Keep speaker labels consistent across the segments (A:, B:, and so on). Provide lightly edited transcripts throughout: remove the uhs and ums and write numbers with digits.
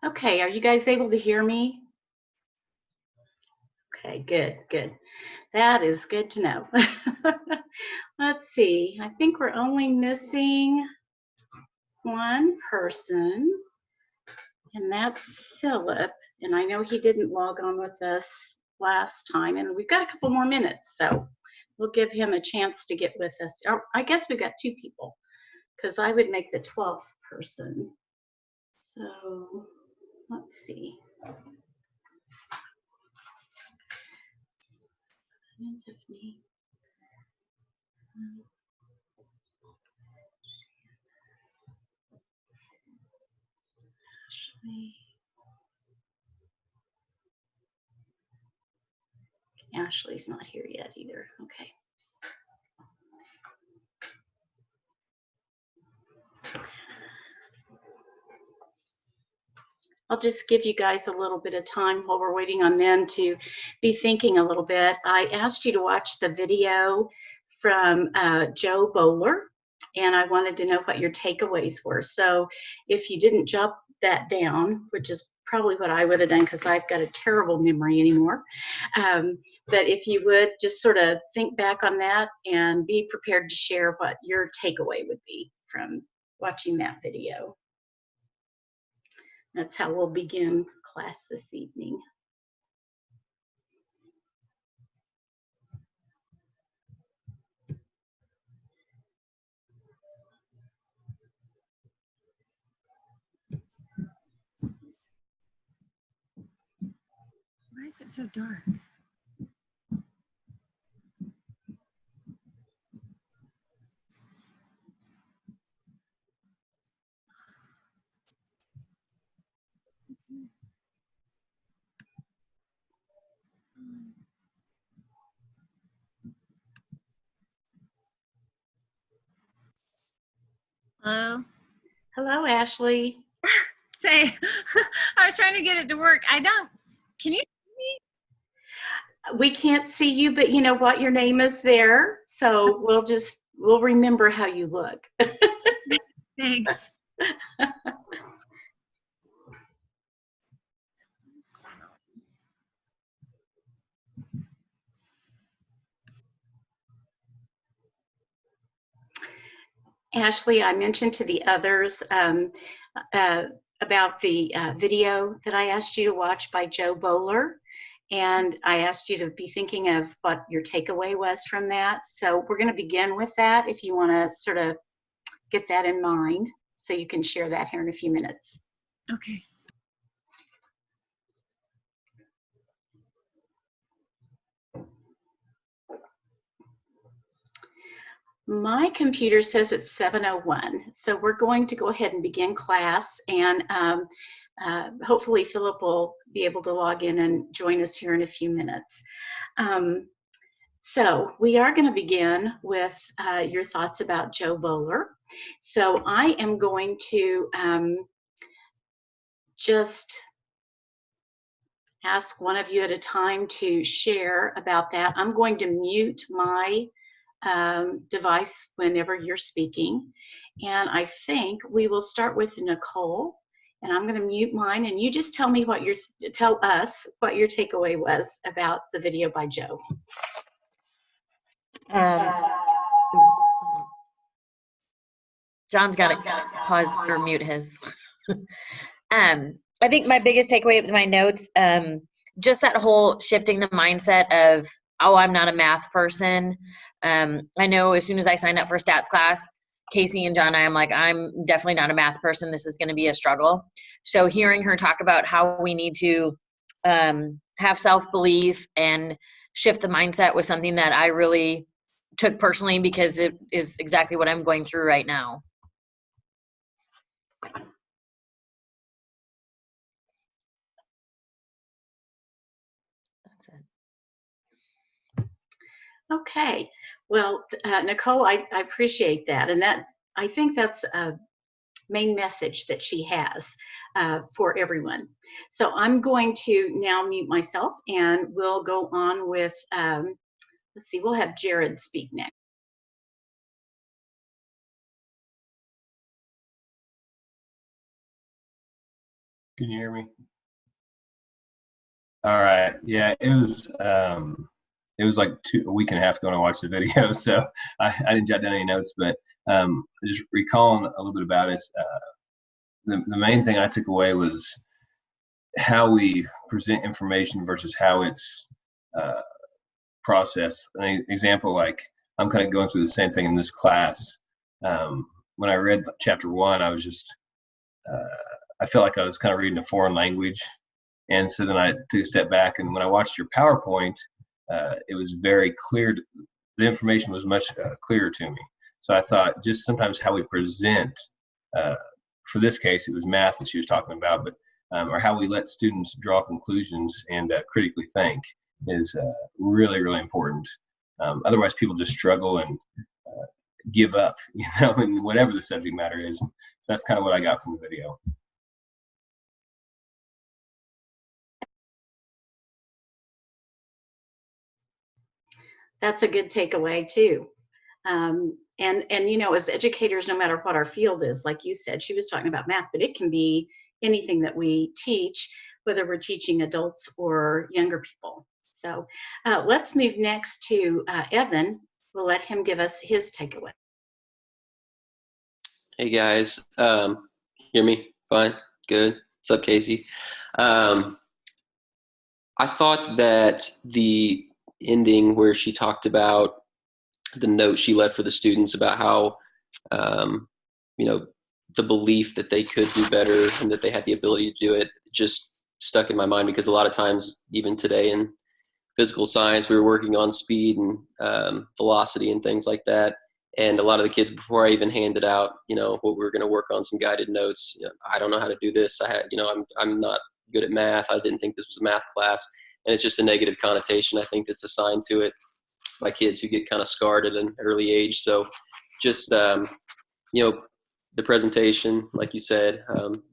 A: Okay, are you guys able to hear me? Okay, good, good. That is good to know. Let's see. I think we're only missing one person, and that's Philip. And I know he didn't log on with us last time, and we've got a couple more minutes, so we'll give him a chance to get with us. Or I guess we've got two people, because I would make the 12th person. So let's see. Tiffany. Ashley. Ashley's not here yet either. Okay. I'll just give you guys a little bit of time while we're waiting on them to be thinking a little bit. I asked you to watch the video from Joe Bowler, and I wanted to know what your takeaways were. So if you didn't jot that down, which is probably what I would have done because I've got a terrible memory anymore, but if you would just sort of think back on that and be prepared to share what your takeaway would be from watching that video. That's how we'll begin class this evening.
B: Why is it so dark? Hello?
A: Hello, Ashley.
B: Say, I was trying to get it to work. Can you see me?
A: We can't see you, but you know what? Your name is there. So we'll remember how you look.
B: Thanks.
A: Ashley, I mentioned to the others about the video that I asked you to watch by Joe Bowler. And I asked you to be thinking of what your takeaway was from that. So we're going to begin with that if you want to sort of get that in mind so you can share that here in a few minutes.
B: Okay.
A: My computer says it's 7:01, so we're going to go ahead and begin class, and hopefully Philip will be able to log in and join us here in a few minutes. So we are going to begin with your thoughts about Joe Bowler. So I am going to just ask one of you at a time to share about that. I'm going to mute my device whenever you're speaking. And I think we will start with Nicole. And I'm going to mute mine, and you just tell me tell us what your takeaway was about the video by Joe.
C: John's got to pause or mute his. I think my biggest takeaway with my notes, just that whole shifting the mindset of, oh, I'm not a math person. I know as soon as I signed up for stats class, Casey and John, I'm like, I'm definitely not a math person. This is going to be a struggle. So hearing her talk about how we need to have self-belief and shift the mindset was something that I really took personally because it is exactly what I'm going through right now. That's it.
A: Okay. Well, Nicole, I appreciate that. And I think that's a main message that she has for everyone. So I'm going to now mute myself, and we'll go on with, let's see, we'll have Jared speak next.
D: Can you hear me? All right. Yeah, it was like a week and a half ago when I watched the video, so I didn't jot down any notes, but just recalling a little bit about it. The main thing I took away was how we present information versus how it's uh, processed. An example, like I'm kind of going through the same thing in this class. When I read chapter 1, I was just I felt like I was kind of reading a foreign language. And so then I took a step back, and when I watched your PowerPoint, it was very clear. The information was much clearer to me. So I thought just sometimes how we present, for this case, it was math that she was talking about, but or how we let students draw conclusions and critically think is really, really important. Otherwise, people just struggle and give up, in whatever the subject matter is. So that's kind of what I got from the video.
A: That's a good takeaway too. And as educators, no matter what our field is, like you said, she was talking about math, but it can be anything that we teach, whether we're teaching adults or younger people. So let's move next to Evan. We'll let him give us his takeaway.
E: Hey guys, hear me? Fine, good. What's up, Casey? I thought that the ending where she talked about the note she left for the students about how, the belief that they could do better and that they had the ability to do it just stuck in my mind, because a lot of times, even today in physical science, we were working on speed and velocity and things like that. And a lot of the kids, before I even handed out, what we were going to work on, some guided notes, I don't know how to do this. I'm not good at math. I didn't think this was a math class. And it's just a negative connotation, I think, that's assigned to it by kids who get kind of scarred at an early age. So just, the presentation, like you said,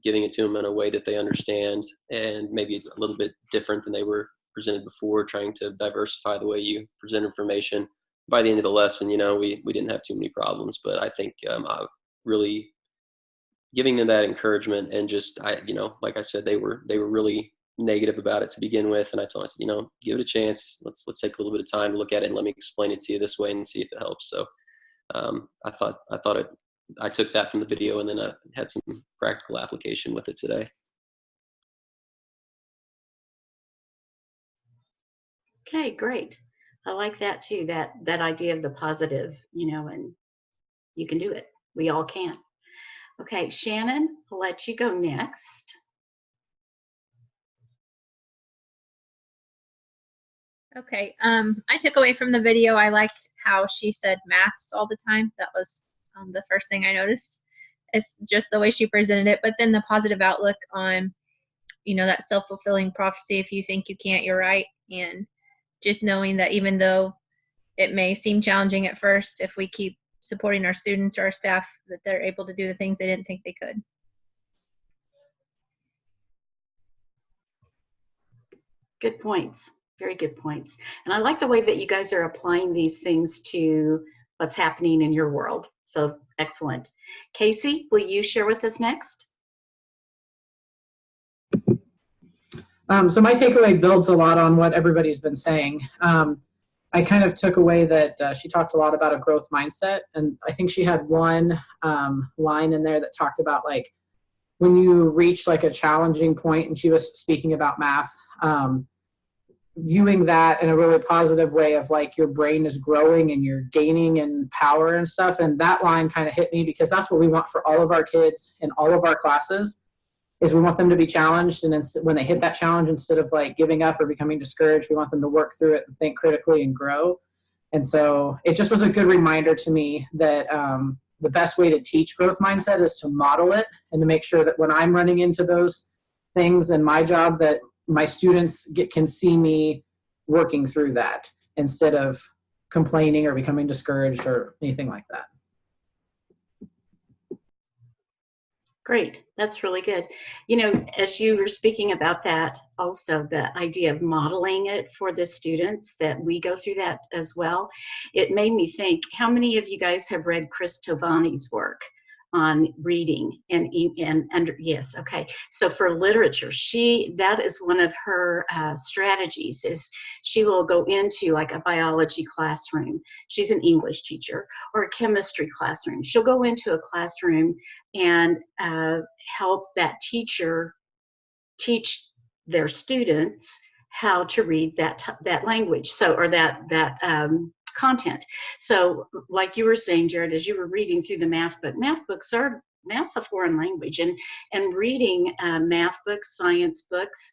E: giving it to them in a way that they understand, and maybe it's a little bit different than they were presented before, trying to diversify the way you present information. By the end of the lesson, we didn't have too many problems, but I think really giving them that encouragement, and just, like I said, they were really negative about it to begin with. And I told them, I said, give it a chance. Let's take a little bit of time to look at it and let me explain it to you this way and see if it helps. So I took that from the video, and then I had some practical application with it today.
A: Okay, great. I like that too, that idea of the positive, and you can do it. We all can. Okay, Shannon, I'll let you go next.
F: Okay, I took away from the video, I liked how she said maths all the time. That was the first thing I noticed. It's just the way she presented it, but then the positive outlook on, that self-fulfilling prophecy, if you think you can't, you're right. And just knowing that even though it may seem challenging at first, if we keep supporting our students or our staff, that they're able to do the things they didn't think they could.
A: Good points. Very good points. And I like the way that you guys are applying these things to what's happening in your world. So excellent. Casey, will you share with us next?
G: So my takeaway builds a lot on what everybody's been saying. I kind of took away that she talked a lot about a growth mindset, and I think she had one line in there that talked about, like, when you reach like a challenging point, and she was speaking about math, viewing that in a really positive way of, like, your brain is growing and you're gaining in power and stuff. And that line kind of hit me, because that's what we want for all of our kids in all of our classes, is we want them to be challenged. And when they hit that challenge, instead of like giving up or becoming discouraged, we want them to work through it and think critically and grow. And so it just was a good reminder to me that the best way to teach growth mindset is to model it, and to make sure that when I'm running into those things in my job, that my students can see me working through that instead of complaining or becoming discouraged or anything like that.
A: Great. That's really good. As you were speaking about that, also the idea of modeling it for the students, that we go through that as well, it made me think, how many of you guys have read Chris Tovani's work? on reading and under, yes, okay. So for literature, that is one of her strategies, is she will go into like a biology classroom. She's an English teacher, or a chemistry classroom. She'll go into a classroom and help that teacher teach their students how to read that language, or that content. So like you were saying, Jared, as you were reading through the math's a foreign language, and reading math books, science books,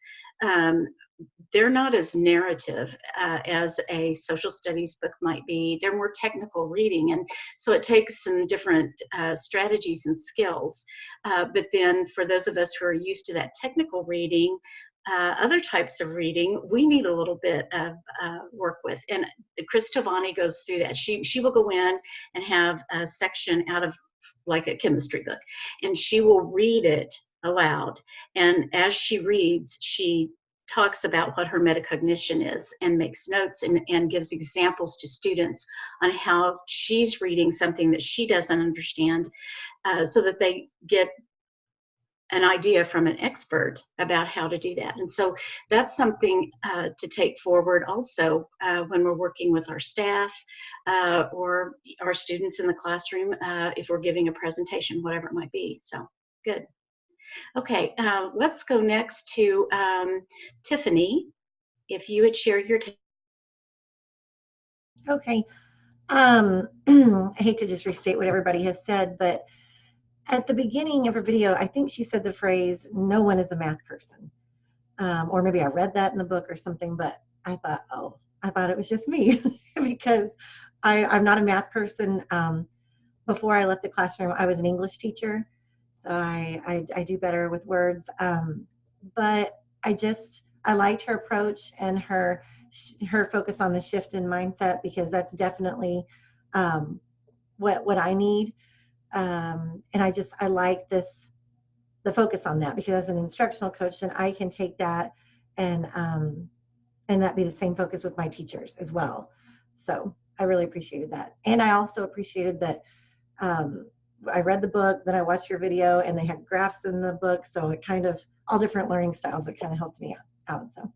A: they're not as narrative as a social studies book might be. They're more technical reading, and so it takes some different strategies and skills. But then for those of us who are used to that technical reading, other types of reading, we need a little bit of work with. And Chris Tavani goes through that. She will go in and have a section out of like a chemistry book, and she will read it aloud. And as she reads, she talks about what her metacognition is and makes notes and gives examples to students on how she's reading something that she doesn't understand, so that they get an idea from an expert about how to do that. And so that's something to take forward also when we're working with our staff or our students in the classroom, if we're giving a presentation, whatever it might be. So good. Okay, let's go next to Tiffany. If you would share your
H: Okay. I hate to just restate what everybody has said, but at the beginning of her video, I think she said the phrase, "No one is a math person." Or maybe I read that in the book or something, but I thought, oh, I thought it was just me because I'm not a math person. Before I left the classroom, I was an English teacher, so I do better with words. But I liked her approach and her focus on the shift in mindset, because that's definitely what I need. And I like the focus on that, because as an instructional coach, then I can take that and that be the same focus with my teachers as well. So I really appreciated that. And I also appreciated that I read the book, then I watched your video, and they had graphs in the book. So it kind of, all different learning styles, it kind of helped me out. So.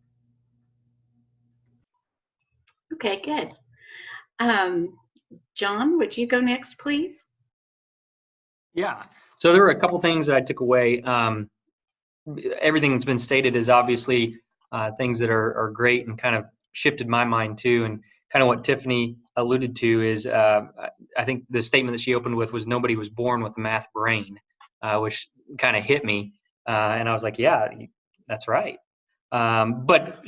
A: Okay, good. John, would you go next, please?
I: Yeah. So there were a couple things that I took away. Everything that's been stated is obviously things that are great and kind of shifted my mind too. And kind of what Tiffany alluded to is, I think the statement that she opened with was, nobody was born with a math brain, which kind of hit me. And I was like, yeah, that's right. But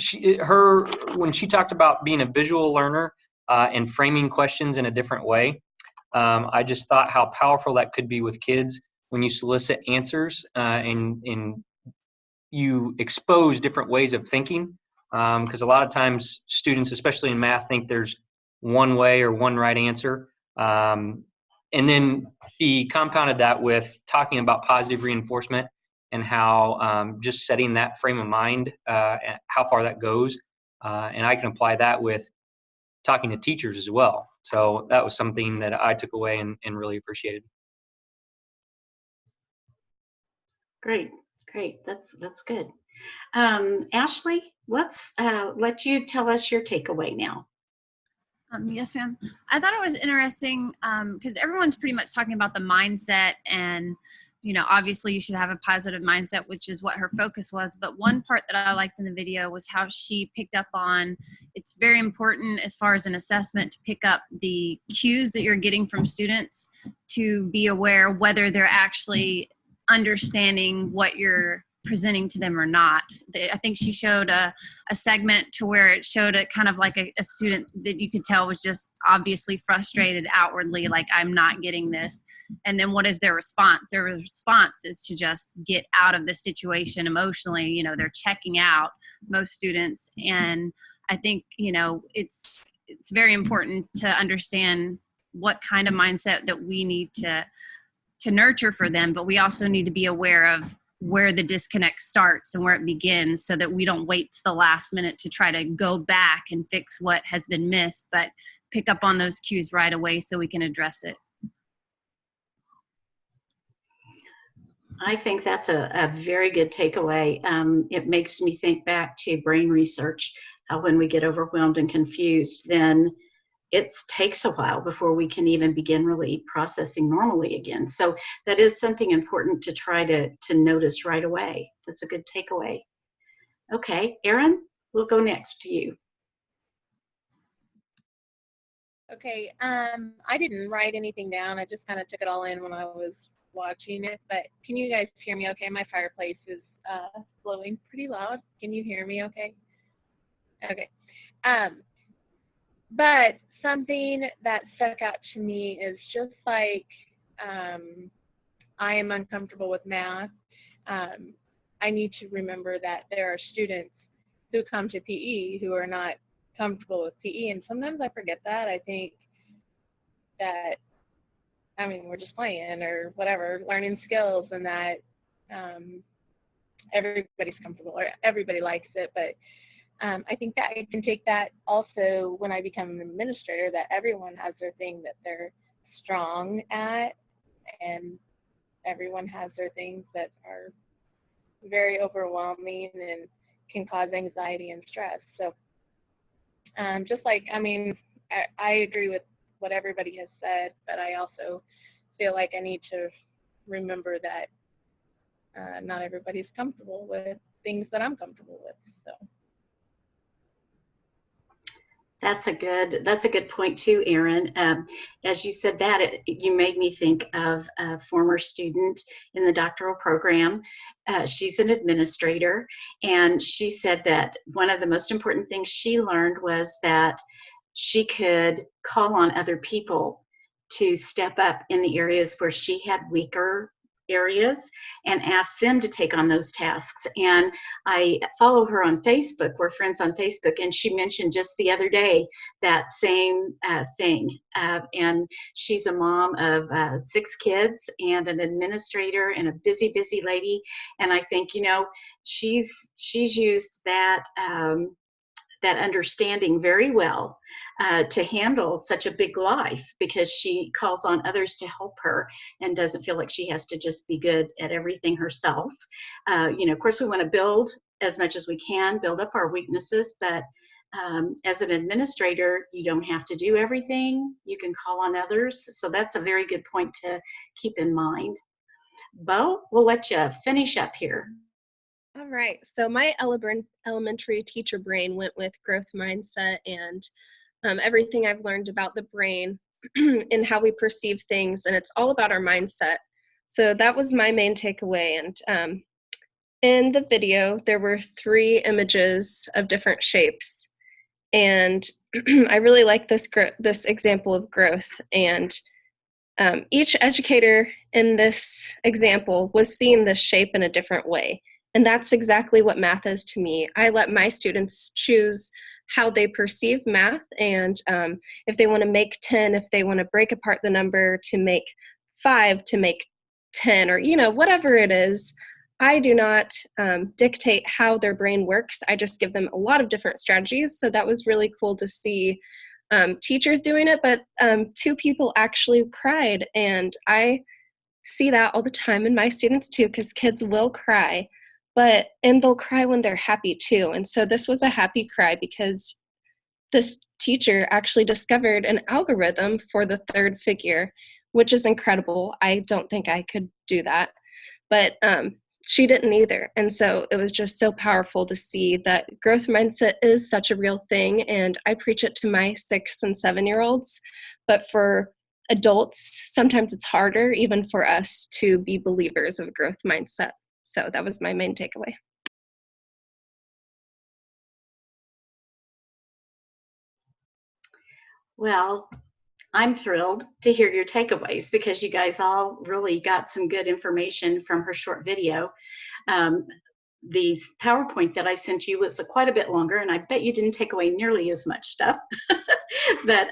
I: when she talked about being a visual learner and framing questions in a different way, I just thought how powerful that could be with kids when you solicit answers and you expose different ways of thinking. Because a lot of times students, especially in math, think there's one way or one right answer. And then she compounded that with talking about positive reinforcement and how just setting that frame of mind, how far that goes. And I can apply that with talking to teachers as well. So that was something that I took away and really appreciated.
A: Great. That's good. Ashley, let's let you tell us your takeaway now.
B: Yes, ma'am. I thought it was interesting because everyone's pretty much talking about the mindset, and obviously you should have a positive mindset, which is what her focus was. But one part that I liked in the video was how she picked up on, it's very important as far as an assessment to pick up the cues that you're getting from students, to be aware whether they're actually understanding what you're presenting to them or not. I think she showed a segment to where it showed it kind of like a student that you could tell was just obviously frustrated outwardly, like, I'm not getting this. And then what is their response? Their response is to just get out of the situation emotionally. They're checking out, most students. And I think, it's very important to understand what kind of mindset that we need to nurture for them, but we also need to be aware of where the disconnect starts and where it begins, so that we don't wait to the last minute to try to go back and fix what has been missed, but pick up on those cues right away so we can address it.
A: I think that's a very good takeaway. It makes me think back to brain research, how when we get overwhelmed and confused, then it takes a while before we can even begin really processing normally again. So that is something important to try to notice right away. That's a good takeaway. Okay, Erin, we'll go next to you.
J: Okay, I didn't write anything down. I just kind of took it all in when I was watching it, but can you guys hear me okay? My fireplace is blowing pretty loud. Can you hear me okay? Okay. But something that stuck out to me is just like I am uncomfortable with math. I need to remember that there are students who come to PE who are not comfortable with PE, and sometimes I forget that. I think that, I mean, we're just playing or whatever, learning skills, and that everybody's comfortable or everybody likes it. But I think that I can take that also when I become an administrator, that everyone has their thing that they're strong at, and everyone has their things that are very overwhelming and can cause anxiety and stress. So just like, I mean, I agree with what everybody has said, but I also feel like I need to remember that not everybody's comfortable with things that I'm comfortable with. So
A: That's a good point too, Erin. As you said that, you made me think of a former student in the doctoral program. She's an administrator, and she said that one of the most important things she learned was that she could call on other people to step up in the areas where she had weaker areas and ask them to take on those tasks. And I follow her on Facebook. We're friends on Facebook, and she mentioned just the other day that same thing. And she's a mom of 6 kids and an administrator and a busy lady. And I think, you know, she's used that that understanding very well to handle such a big life, because she calls on others to help her and doesn't feel like she has to just be good at everything herself. You know, of course, we want to build as much as we can, build up our weaknesses, but as an administrator, you don't have to do everything. You can call on others. So that's a very good point to keep in mind. Bo, we'll let you finish up here.
K: All right, so my elementary teacher brain went with growth mindset and everything I've learned about the brain and how we perceive things, and it's all about our mindset. So that was my main takeaway. And in the video, there were 3 images of different shapes, and I really like this example of growth. And each educator in this example was seeing this shape in a different way. And that's exactly what math is to me. I let my students choose how they perceive math, and if they want to make 10, if they want to break apart the number to make 5 to make 10, or, you know, whatever it is. I do not dictate how their brain works. I just give them a lot of different strategies. So that was really cool to see teachers doing it, but 2 people actually cried. And I see that all the time in my students too, because kids will cry. And they'll cry when they're happy too. And so this was a happy cry because this teacher actually discovered an algorithm for the 3rd figure, which is incredible. I don't think I could do that, but she didn't either. And so it was just so powerful to see that growth mindset is such a real thing. And I preach it to my 6 and 7-year-olds, but for adults, sometimes it's harder even for us to be believers of growth mindset. So that was my main takeaway.
A: Well, I'm thrilled to hear your takeaways, because you guys all really got some good information from her short video. The PowerPoint that I sent you was quite a bit longer, and I bet you didn't take away nearly as much stuff. But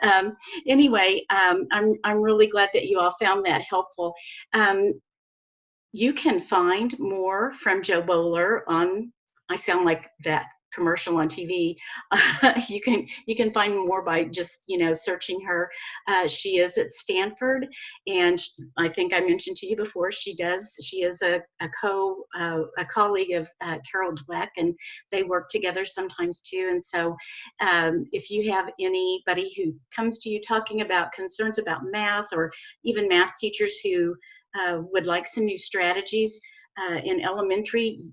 A: anyway, I'm really glad that you all found that helpful. You can find more from Jo Boaler on, I sound like that commercial on TV. You can find more by just searching her. She is at Stanford, and I think I mentioned to you before, she is a colleague of Carol Dweck, and they work together sometimes too. And so if you have anybody who comes to you talking about concerns about math, or even math teachers who would like some new strategies in elementary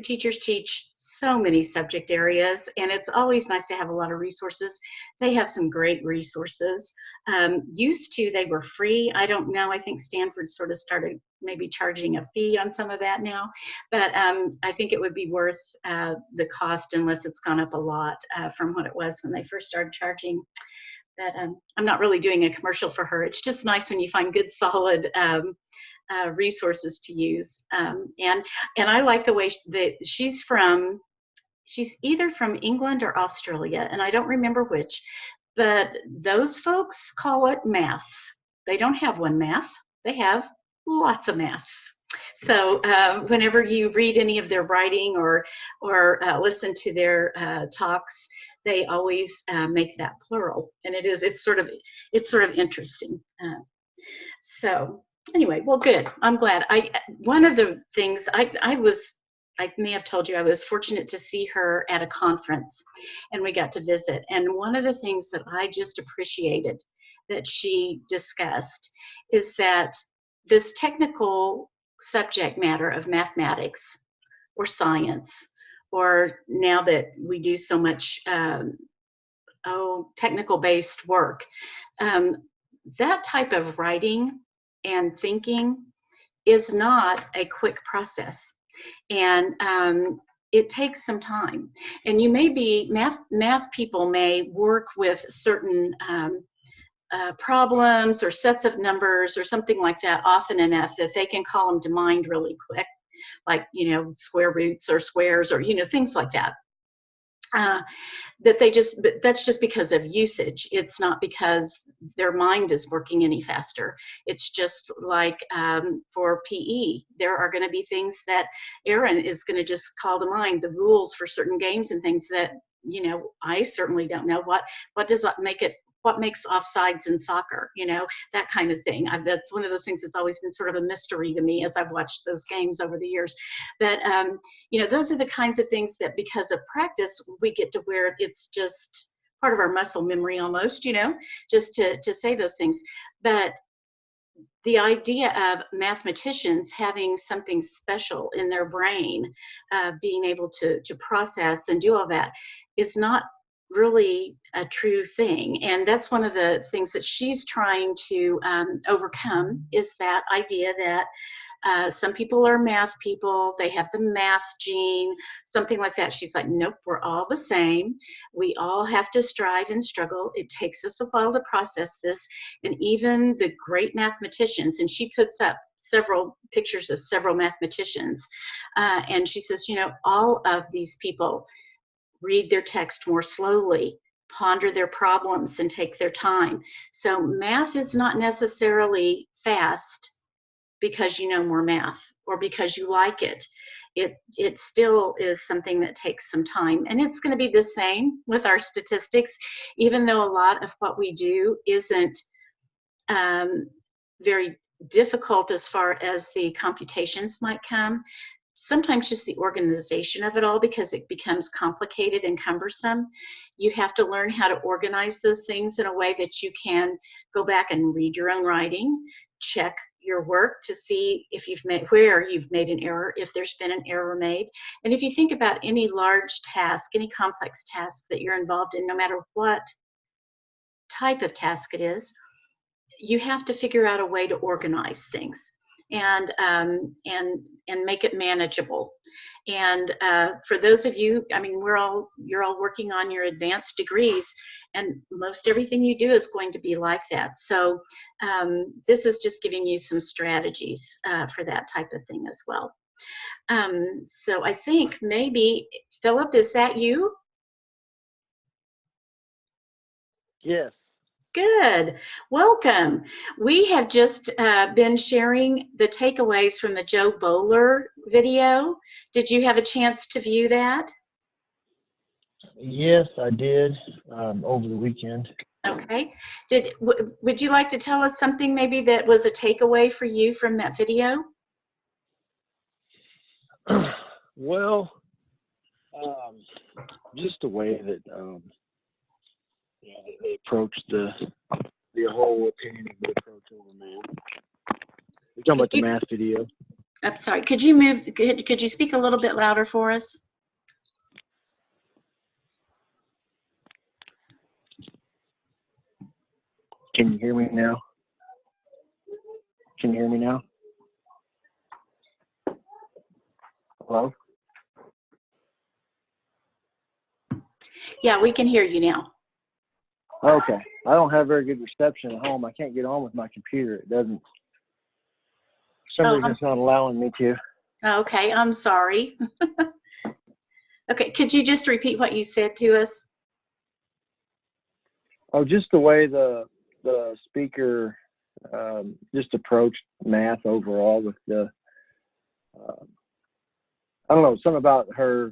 A: teachers teach so many subject areas, and it's always nice to have a lot of resources. They have some great resources. Used to, they were free. I don't know. I think Stanford sort of started maybe charging a fee on some of that now, but I think it would be worth the cost, unless it's gone up a lot from what it was when they first started charging. But I'm not really doing a commercial for her. It's just nice when you find good, solid resources to use. And I like the way that she's either from England or Australia, and I don't remember which, but those folks call it maths. They don't have one math, they have lots of maths. So whenever you read any of their writing or listen to their talks, they always make that plural, and it's sort of interesting. So anyway, well, good. I'm glad. One of the things I may have told you, I was fortunate to see her at a conference, and we got to visit. And one of the things that I just appreciated that she discussed is that this technical subject matter of mathematics or science, or now that we do so much technical based work, that type of writing and thinking is not a quick process, and it takes some time. And you may be math people may work with certain problems or sets of numbers or something like that often enough that they can call them to mind really quick, like square roots or squares or things like that. But that's just because of usage. It's not because their mind is working any faster. It's just like for PE, there are going to be things that Aaron is going to just call to mind, the rules for certain games and things that I certainly don't know. What does that make it? What makes offsides in soccer? That kind of thing. That's one of those things that's always been sort of a mystery to me as I've watched those games over the years. But those are the kinds of things that, because of practice, we get to where it's just part of our muscle memory almost, just to say those things. But the idea of mathematicians having something special in their brain, being able to process and do all that, is not really a true thing. And that's one of the things that she's trying to overcome, is that idea that some people are math people, they have the math gene, something like that. She's like, nope, we're all the same. We all have to strive and struggle. It takes us a while to process this. And even the great mathematicians, and she puts up several pictures of several mathematicians, and she says, all of these people read their text more slowly, ponder their problems, and take their time. So math is not necessarily fast because you know more math or because you like it. It still is something that takes some time. And it's going to be the same with our statistics, even though a lot of what we do isn't very difficult as far as the computations might come. Sometimes just the organization of it all, because it becomes complicated and cumbersome. You have to learn how to organize those things in a way that you can go back and read your own writing, check your work to see if where you've made an error, if there's been an error made. And if you think about any large task, any complex task that you're involved in, no matter what type of task it is, you have to figure out a way to organize things and make it manageable. And for those of you, you're all working on your advanced degrees, and most everything you do is going to be like that. So this is just giving you some strategies for that type of thing as well. So I think maybe, Philip, is that you?
L: Yes.
A: Good. Welcome. We have just been sharing the takeaways from the Joe Boller video. Did you have a chance to view that?
L: Yes, I did over the weekend.
A: Okay. Would you like to tell us something maybe that was a takeaway for you from that video?
L: Well, just the way that they approach the whole opinion of the approach over math. You're talking about the math video.
A: I'm sorry. Could you speak a little bit louder for us?
L: Can you hear me now? Can you hear me now? Hello?
A: Yeah, we can hear you now.
L: Okay. I don't have very good reception at home. I can't get on with my computer. It doesn't. For some reason, it's not allowing me to.
A: Okay, I'm sorry. Okay, could you just repeat what you said to us?
L: Oh, just the way the speaker just approached math overall with the, I don't know, something about her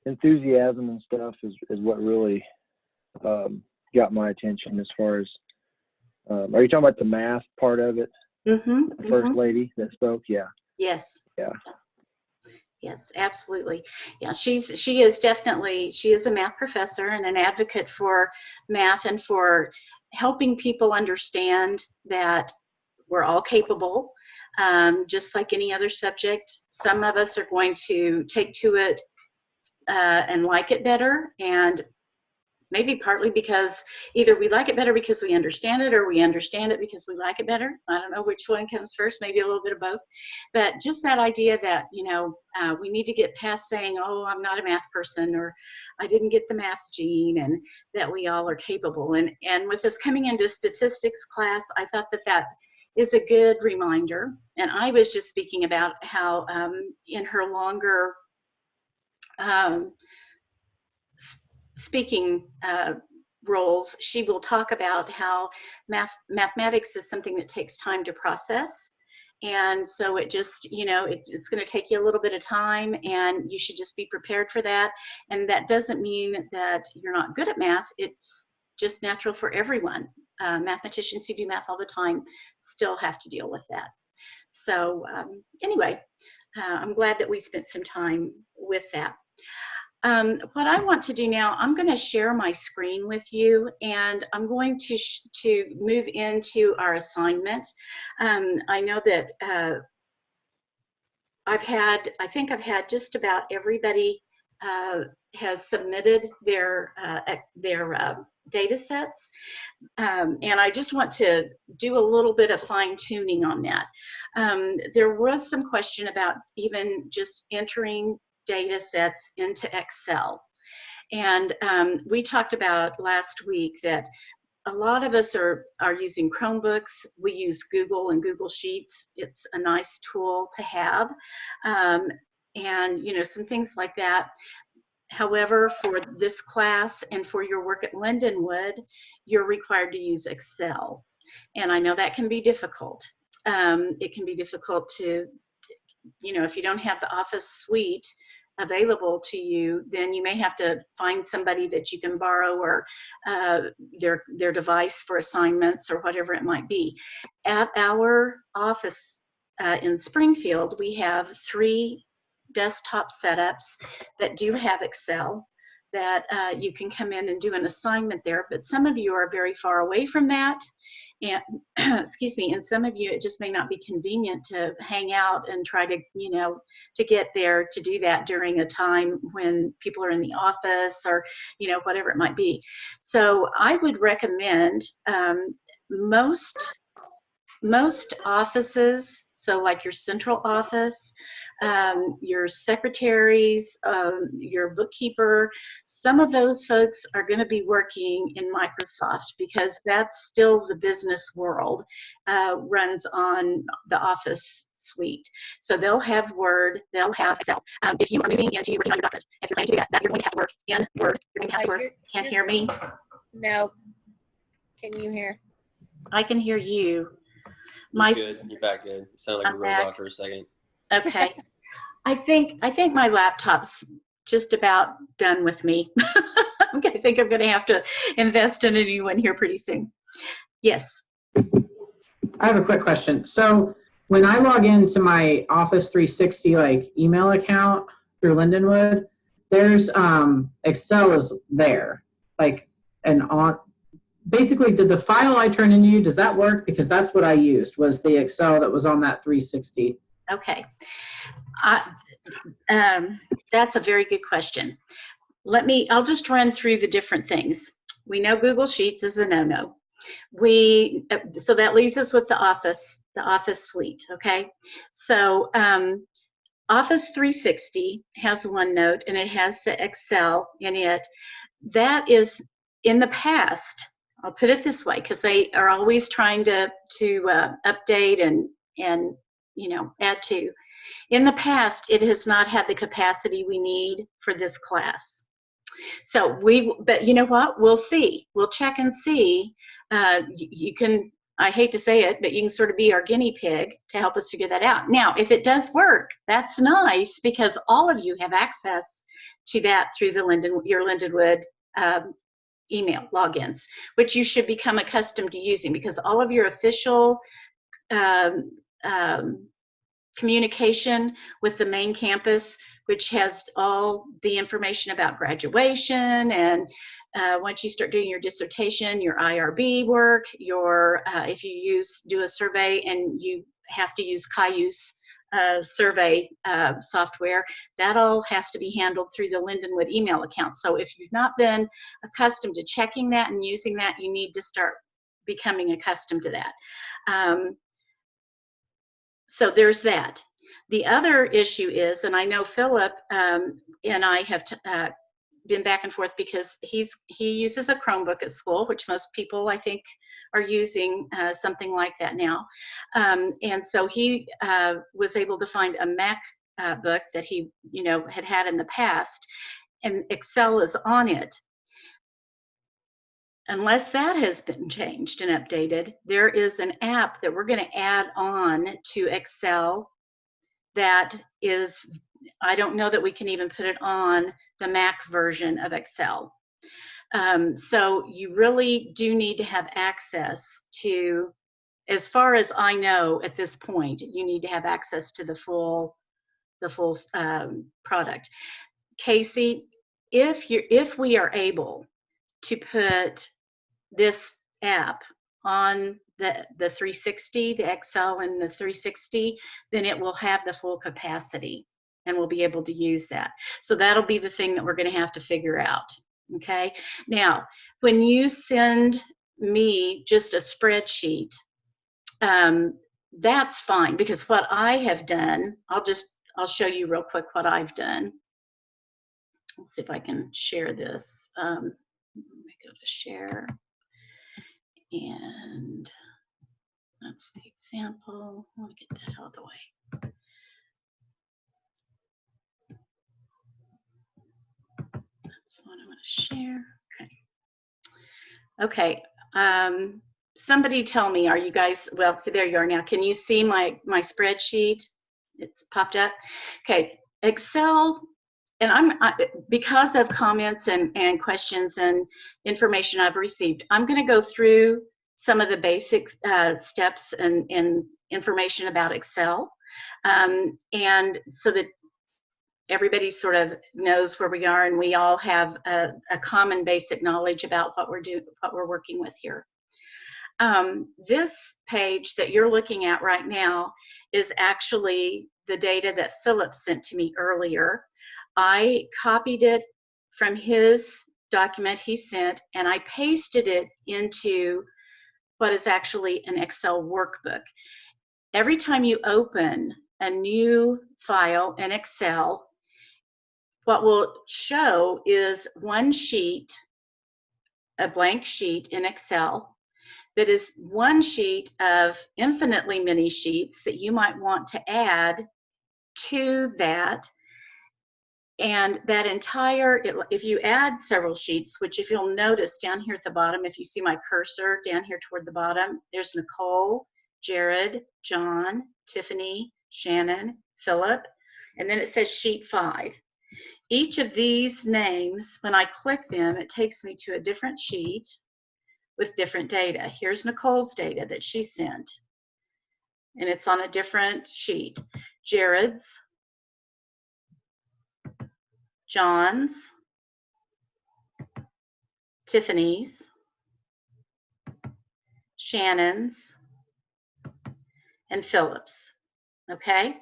L: enthusiasm and stuff is what really got my attention as far as, are you talking about the math part of it?
A: Mm-hmm.
L: The first lady that spoke? Yeah.
A: Yes.
L: Yeah.
A: Yes, absolutely. Yeah, she is a math professor and an advocate for math and for helping people understand that we're all capable, just like any other subject. Some of us are going to take to it and like it better, and maybe partly because either we like it better because we understand it, or we understand it because we like it better. I don't know which one comes first, maybe a little bit of both. But just that idea that, we need to get past saying, oh, I'm not a math person, or I didn't get the math gene, and that we all are capable. And with us coming into statistics class, I thought that is a good reminder. And I was just speaking about how in her longer speaking roles, she will talk about how mathematics is something that takes time to process. And so it just, it's going to take you a little bit of time, and you should just be prepared for that. And that doesn't mean that you're not good at math. It's just natural for everyone. Mathematicians who do math all the time still have to deal with that. So anyway, I'm glad that we spent some time with that. What I want to do now, I'm going to share my screen with you, and I'm going to move into our assignment. I know that I think I've had just about everybody has submitted their data sets, and I just want to do a little bit of fine tuning on that. There was some question about even just entering data sets into Excel. And we talked about last week that a lot of us are using Chromebooks. We use Google and Google Sheets. It's a nice tool to have. And, some things like that. However, for this class and for your work at Lindenwood, you're required to use Excel. And I know that can be difficult. It can be difficult to, if you don't have the Office suite available to you, then you may have to find somebody that you can borrow, or their device for assignments, or whatever it might be. At our office in Springfield, we have 3 desktop setups that do have Excel, that you can come in and do an assignment there. But some of you are very far away from that, and excuse me, and some of you, it just may not be convenient to hang out and try to, to get there to do that during a time when people are in the office, or, whatever it might be. So I would recommend most offices, so like your central office, your secretaries, your bookkeeper, some of those folks are going to be working in Microsoft, because that's still the business world, runs on the Office suite. So they'll have Word, they'll have Excel. If you are moving into working on your doctorate, if you're planning to do that, you're going to have to work in Word. You're going to have to work. Can't hear me?
J: No. Can you hear?
A: I can hear you.
E: You're good. You're back good. You sound like a robot for a second.
A: Okay. I think my laptop's just about done with me. think I'm going to have to invest in a new one here pretty soon. Yes.
G: I have a quick question. So when I log into my Office 360 like email account through Lindenwood, there's Excel is there. Like, and on basically, did the file I turn in you, does that work? Because that's what I used, was the Excel that was on that 360.
A: Okay. That's a very good question. I'll just run through the different things. We know Google Sheets is a no-no. So that leaves us with the Office suite, okay? So Office 360 has OneNote and it has the Excel in it. That is, in the past, I'll put it this way, because they are always trying to update and add to. In the past, it has not had the capacity we need for this class. So but you know what? We'll see. We'll check and see. You can, I hate to say it, but you can sort of be our guinea pig to help us figure that out. Now, if it does work, that's nice, because all of you have access to that through your Lindenwood email logins, which you should become accustomed to using, because all of your official communication with the main campus, which has all the information about graduation, and once you start doing your dissertation, your IRB work, if you do a survey and you have to use Cayuse survey software, that all has to be handled through the Lindenwood email account. So if you've not been accustomed to checking that and using that, you need to start becoming accustomed to that. So there's that. The other issue is, and I know Philip and I have been back and forth, because he uses a Chromebook at school, which most people I think are using something like that now. And so he was able to find a Mac book that he had in the past, and Excel is on it. Unless that has been changed and updated, there is an app that we're going to add on to Excel that is, I don't know that we can even put it on the Mac version of Excel. So you really do need to have access to, as far as I know at this point, you need to have access to the full product. Casey, if we are able to put this app on the 360, the Excel and the 360, then it will have the full capacity and we'll be able to use that. So that'll be the thing that we're going to have to figure out. Okay. Now, when you send me just a spreadsheet, that's fine, because what I have done, I'll show you real quick what I've done. Let's see if I can share this. Let me go to share. And that's the example. I want to get that out of the way. That's what I want to share. Okay. Somebody tell me, are you guys, well, there you are now. Can you see my spreadsheet? It's popped up. Okay. Excel, and because of comments and questions and information I've received, I'm going to go through some of the basic steps and information about Excel, and so that everybody sort of knows where we are, and we all have a common basic knowledge about what we're working with here. This page that you're looking at right now is actually the data that Philip sent to me earlier. I copied it from his document he sent, and I pasted it into what is actually an Excel workbook. Every time you open a new file in Excel, what will show is one sheet, a blank sheet in Excel, that is one sheet of infinitely many sheets that you might want to add to that. And that entire, if you add several sheets, which if you'll notice down here at the bottom, if you see my cursor down here toward the bottom, there's Nicole, Jared, John, Tiffany, Shannon, Philip, and then it says sheet 5. Each of these names, when I click them, it takes me to a different sheet with different data. Here's Nicole's data that she sent, and it's on a different sheet. Jared's, John's, Tiffany's, Shannon's, and Philip's, okay?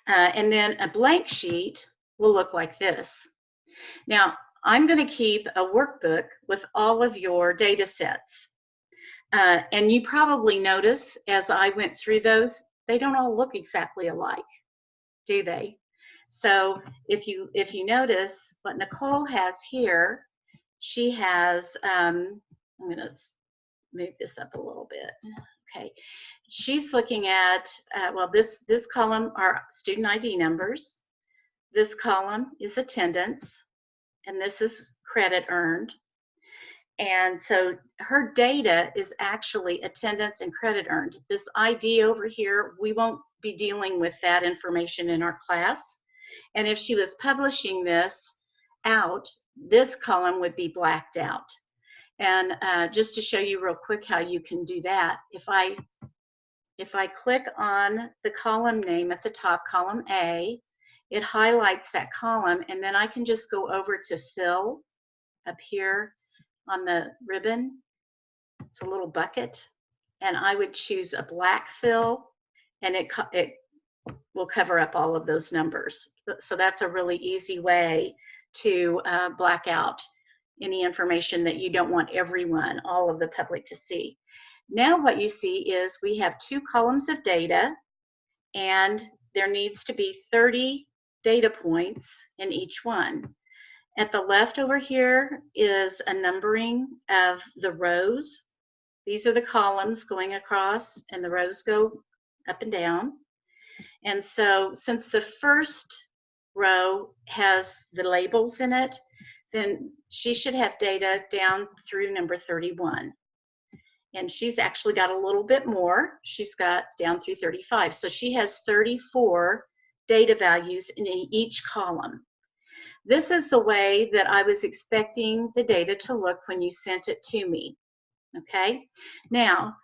A: And then a blank sheet will look like this. Now, I'm going to keep a workbook with all of your data sets. And you probably notice as I went through those, they don't all look exactly alike, do they? So if you notice what Nicole has here, she has, I'm going to move this up a little bit. Okay, she's looking at, well, this column are student ID numbers. This column is attendance, and this is credit earned. And so her data is actually attendance and credit earned. This ID over here, we won't be dealing with that information in our class. And if she was publishing this out, this column would be blacked out. And just to show you real quick how you can do that, if I click on the column name at the top, column A, it highlights that column, and then I can just go over to fill up here on the ribbon. It's a little bucket, and I would choose a black fill, and it will cover up all of those numbers. So that's a really easy way to black out any information that you don't want everyone, all of the public, to see. Now what you see is we have 2 columns of data, and there needs to be 30 data points in each one. At the left over here is a numbering of the rows. These are the columns going across, and the rows go up and down. And so since the first row has the labels in it, then she should have data down through number 31. And she's actually got a little bit more. She's got down through 35. So she has 34 data values in each column. This is the way that I was expecting the data to look when you sent it to me. Okay? Now,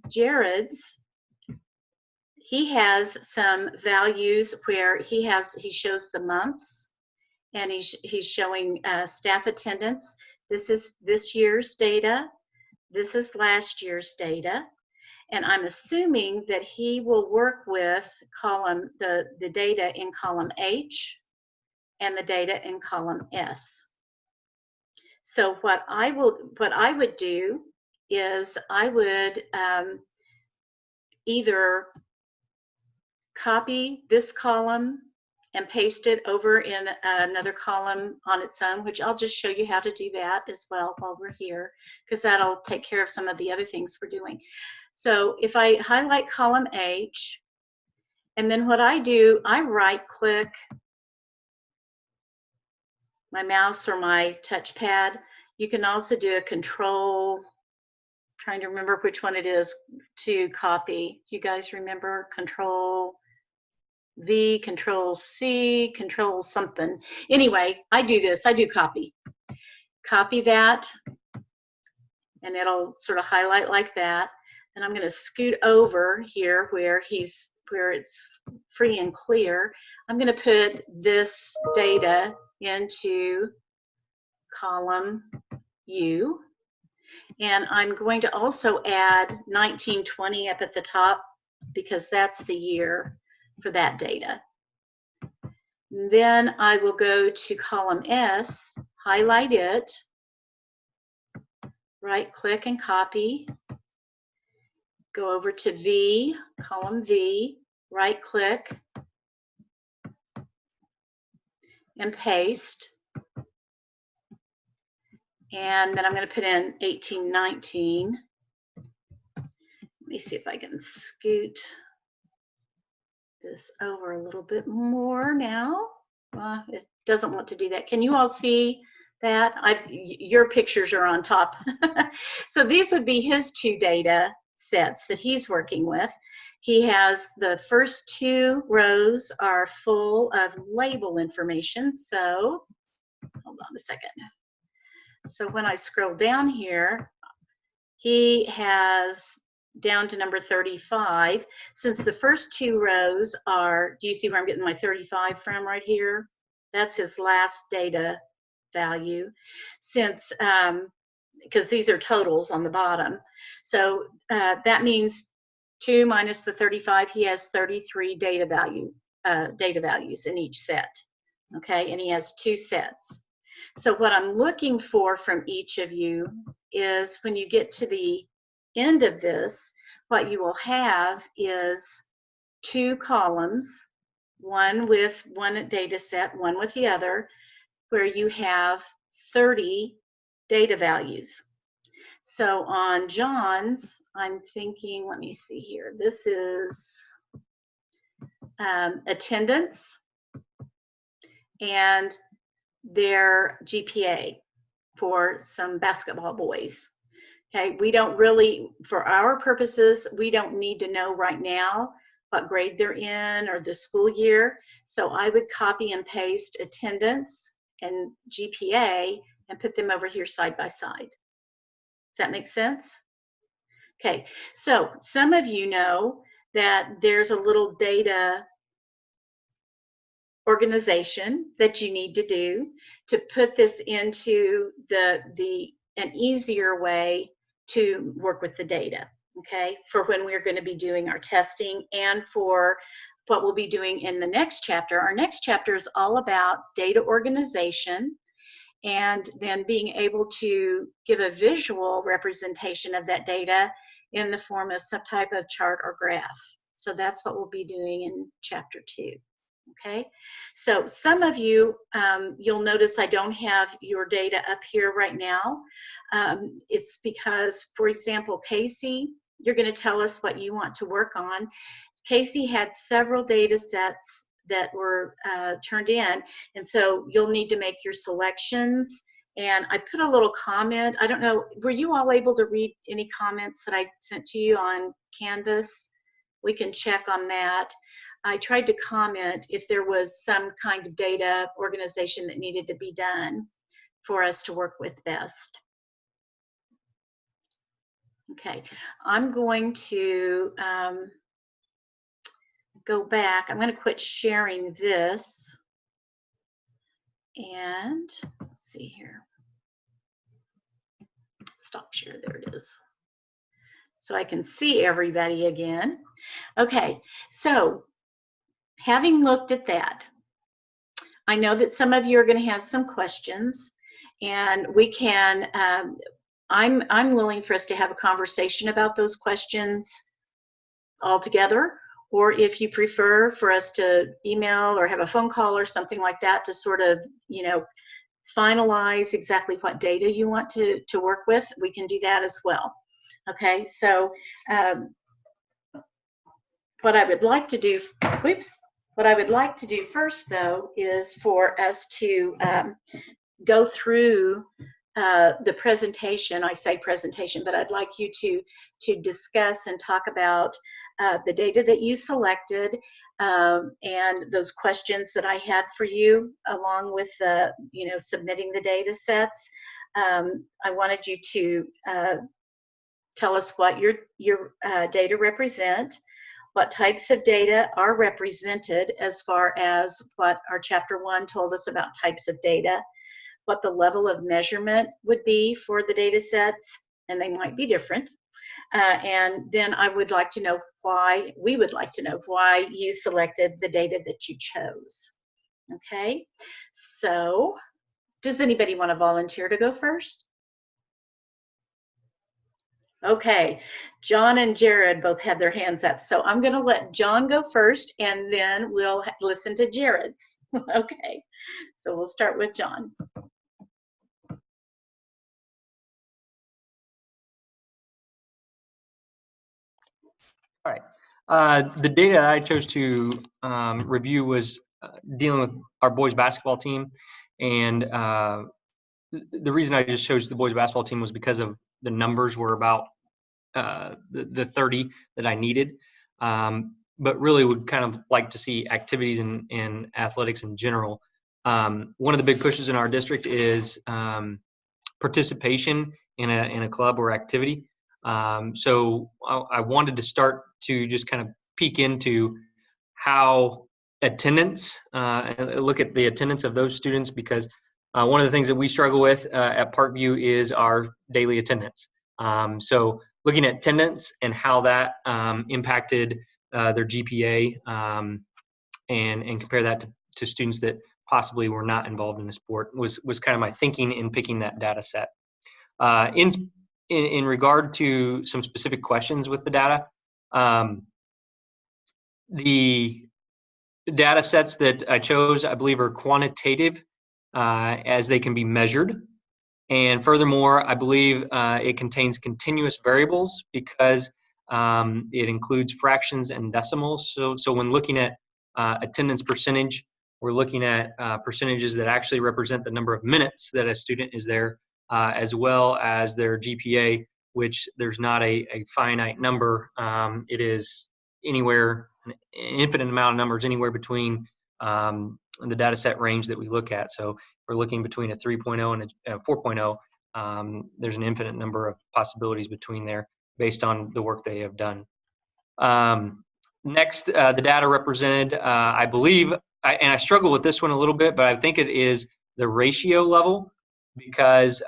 A: Jared's, he has some values where he shows the months, and he's showing staff attendance. This is this year's data. This is last year's data. And I'm assuming that he will work with the data in column H and the data in column S. So what I would do is I would either copy this column and paste it over in another column on its own, which I'll just show you how to do that as well while we're here, because that'll take care of some of the other things we're doing. So if I highlight column H, and then what I do, I right click my mouse or my touchpad. You can also do a control, trying to remember which one it is to copy. Do you guys remember? Control V, control C, control something. Anyway, I do this, I do copy. Copy that, and it'll sort of highlight like that. And I'm going to scoot over here where it's free and clear. I'm going to put this data into column U. And I'm going to also add 1920 up at the top, because that's the year for that data. Then I will go to column S, highlight it, right click and copy, go over to V, column V, right click and paste. And then I'm going to put in 1819. Let me see if I can scoot this over a little bit more now. It doesn't want to do that. Can you all see that? Your pictures are on top. So these would be his 2 data sets that he's working with. he has the first 2 rows are full of label information. So hold on a second. So when I scroll down here, he has down to number 35. Since the first 2 rows are, do you see where I'm getting my 35 from right here? That's his last data value. Since, because these are totals on the bottom. So that means 2 minus the 35, he has 33 data values in each set. Okay, and he has 2 sets. So what I'm looking for from each of you is when you get to the end of this, what you will have is 2 columns, one with one data set, one with the other, where you have 30 data values. So on John's, I'm thinking, let me see here, this is attendance and their GPA for some basketball boys. Okay, we don't really, for our purposes, we don't need to know right now what grade they're in or the school year. So I would copy and paste attendance and GPA and put them over here side by side. Does that make sense? Okay, so some of you know that there's a little data organization that you need to do to put this into an easier way to work with the data, okay, for when we're going to be doing our testing and for what we'll be doing in the next chapter. Our next chapter is all about data organization and then being able to give a visual representation of that data in the form of some type of chart or graph. So that's what we'll be doing in chapter 2. Okay, so some of you, you'll notice I don't have your data up here right now. It's because, for example, Casey, you're going to tell us what you want to work on. Casey had several data sets that were turned in, and so you'll need to make your selections. And I put a little comment. I don't know, were you all able to read any comments that I sent to you on Canvas? We can check on that. I tried to comment if there was some kind of data organization that needed to be done for us to work with best. Okay, I'm going to go back. I'm going to quit sharing this. And let's see here. Stop share, there it is. So I can see everybody again. Okay, so having looked at that, I know that some of you are going to have some questions, and we can, I'm willing for us to have a conversation about those questions all together, or if you prefer for us to email or have a phone call or something like that to sort of, you know, finalize exactly what data you want to work with, we can do that as well. Okay, so what I would like to do, what I would like to do first, though, is for us to go through the presentation. I say presentation, but I'd like you to discuss and talk about the data that you selected and those questions that I had for you, along with you know, submitting the data sets. I wanted you to tell us what your data represent, what types of data are represented as far as what our chapter 1 told us about types of data, what the level of measurement would be for the data sets, and they might be different. And then I would like to know why, we would like to know why you selected the data that you chose. Okay, so does anybody want to volunteer to go first? Okay, John and Jared both had their hands up, so I'm going to let John go first, and then we'll listen to Jared's. Okay, so we'll start with John.
I: All right. The data I chose to review was dealing with our boys basketball team, and the reason I just chose the boys basketball team was because of the numbers were about the 30 that I needed. but really would kind of like to see activities in athletics in general. One of the big pushes in our district is participation in a club or activity. So I wanted to start to just kind of peek into how attendance, look at the attendance of those students, because one of the things that we struggle with at Parkview is our daily attendance. So looking at attendance and how that impacted their GPA, and compare that to students that possibly were not involved in the sport was kind of my thinking in picking that data set. In regard to some specific questions with the data, the data sets that I chose, I believe, are quantitative as they can be measured. And furthermore, I believe it contains continuous variables because it includes fractions and decimals. So when looking at attendance percentage, we're looking at percentages that actually represent the number of minutes that a student is there, as well as their GPA, which there's not a finite number. It is anywhere, an infinite amount of numbers, anywhere between the data set range that we look at. So we're looking between a 3.0 and a 4.0. There's an infinite number of possibilities between there based on the work they have done. Next, the data represented, I believe, and I struggle with this one a little bit, but I think it is the ratio level, because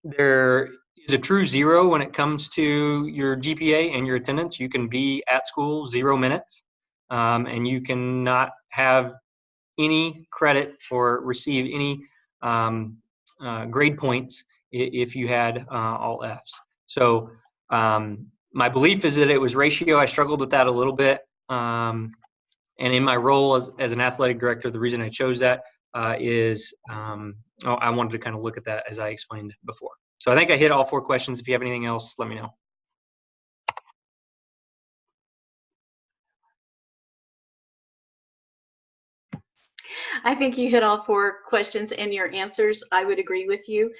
I: there is a true zero when it comes to your GPA and your attendance. You can be at school 0 minutes, and you cannot have any credit or receive any grade points if you had all Fs. So my belief is that it was ratio. I struggled with that a little bit. And in my role as an athletic director, the reason I chose that is I wanted to kind of look at that as I explained before. So I think I hit all 4 questions. If you have anything else, let me know.
A: I think you hit all 4 questions and your answers. I would agree with you.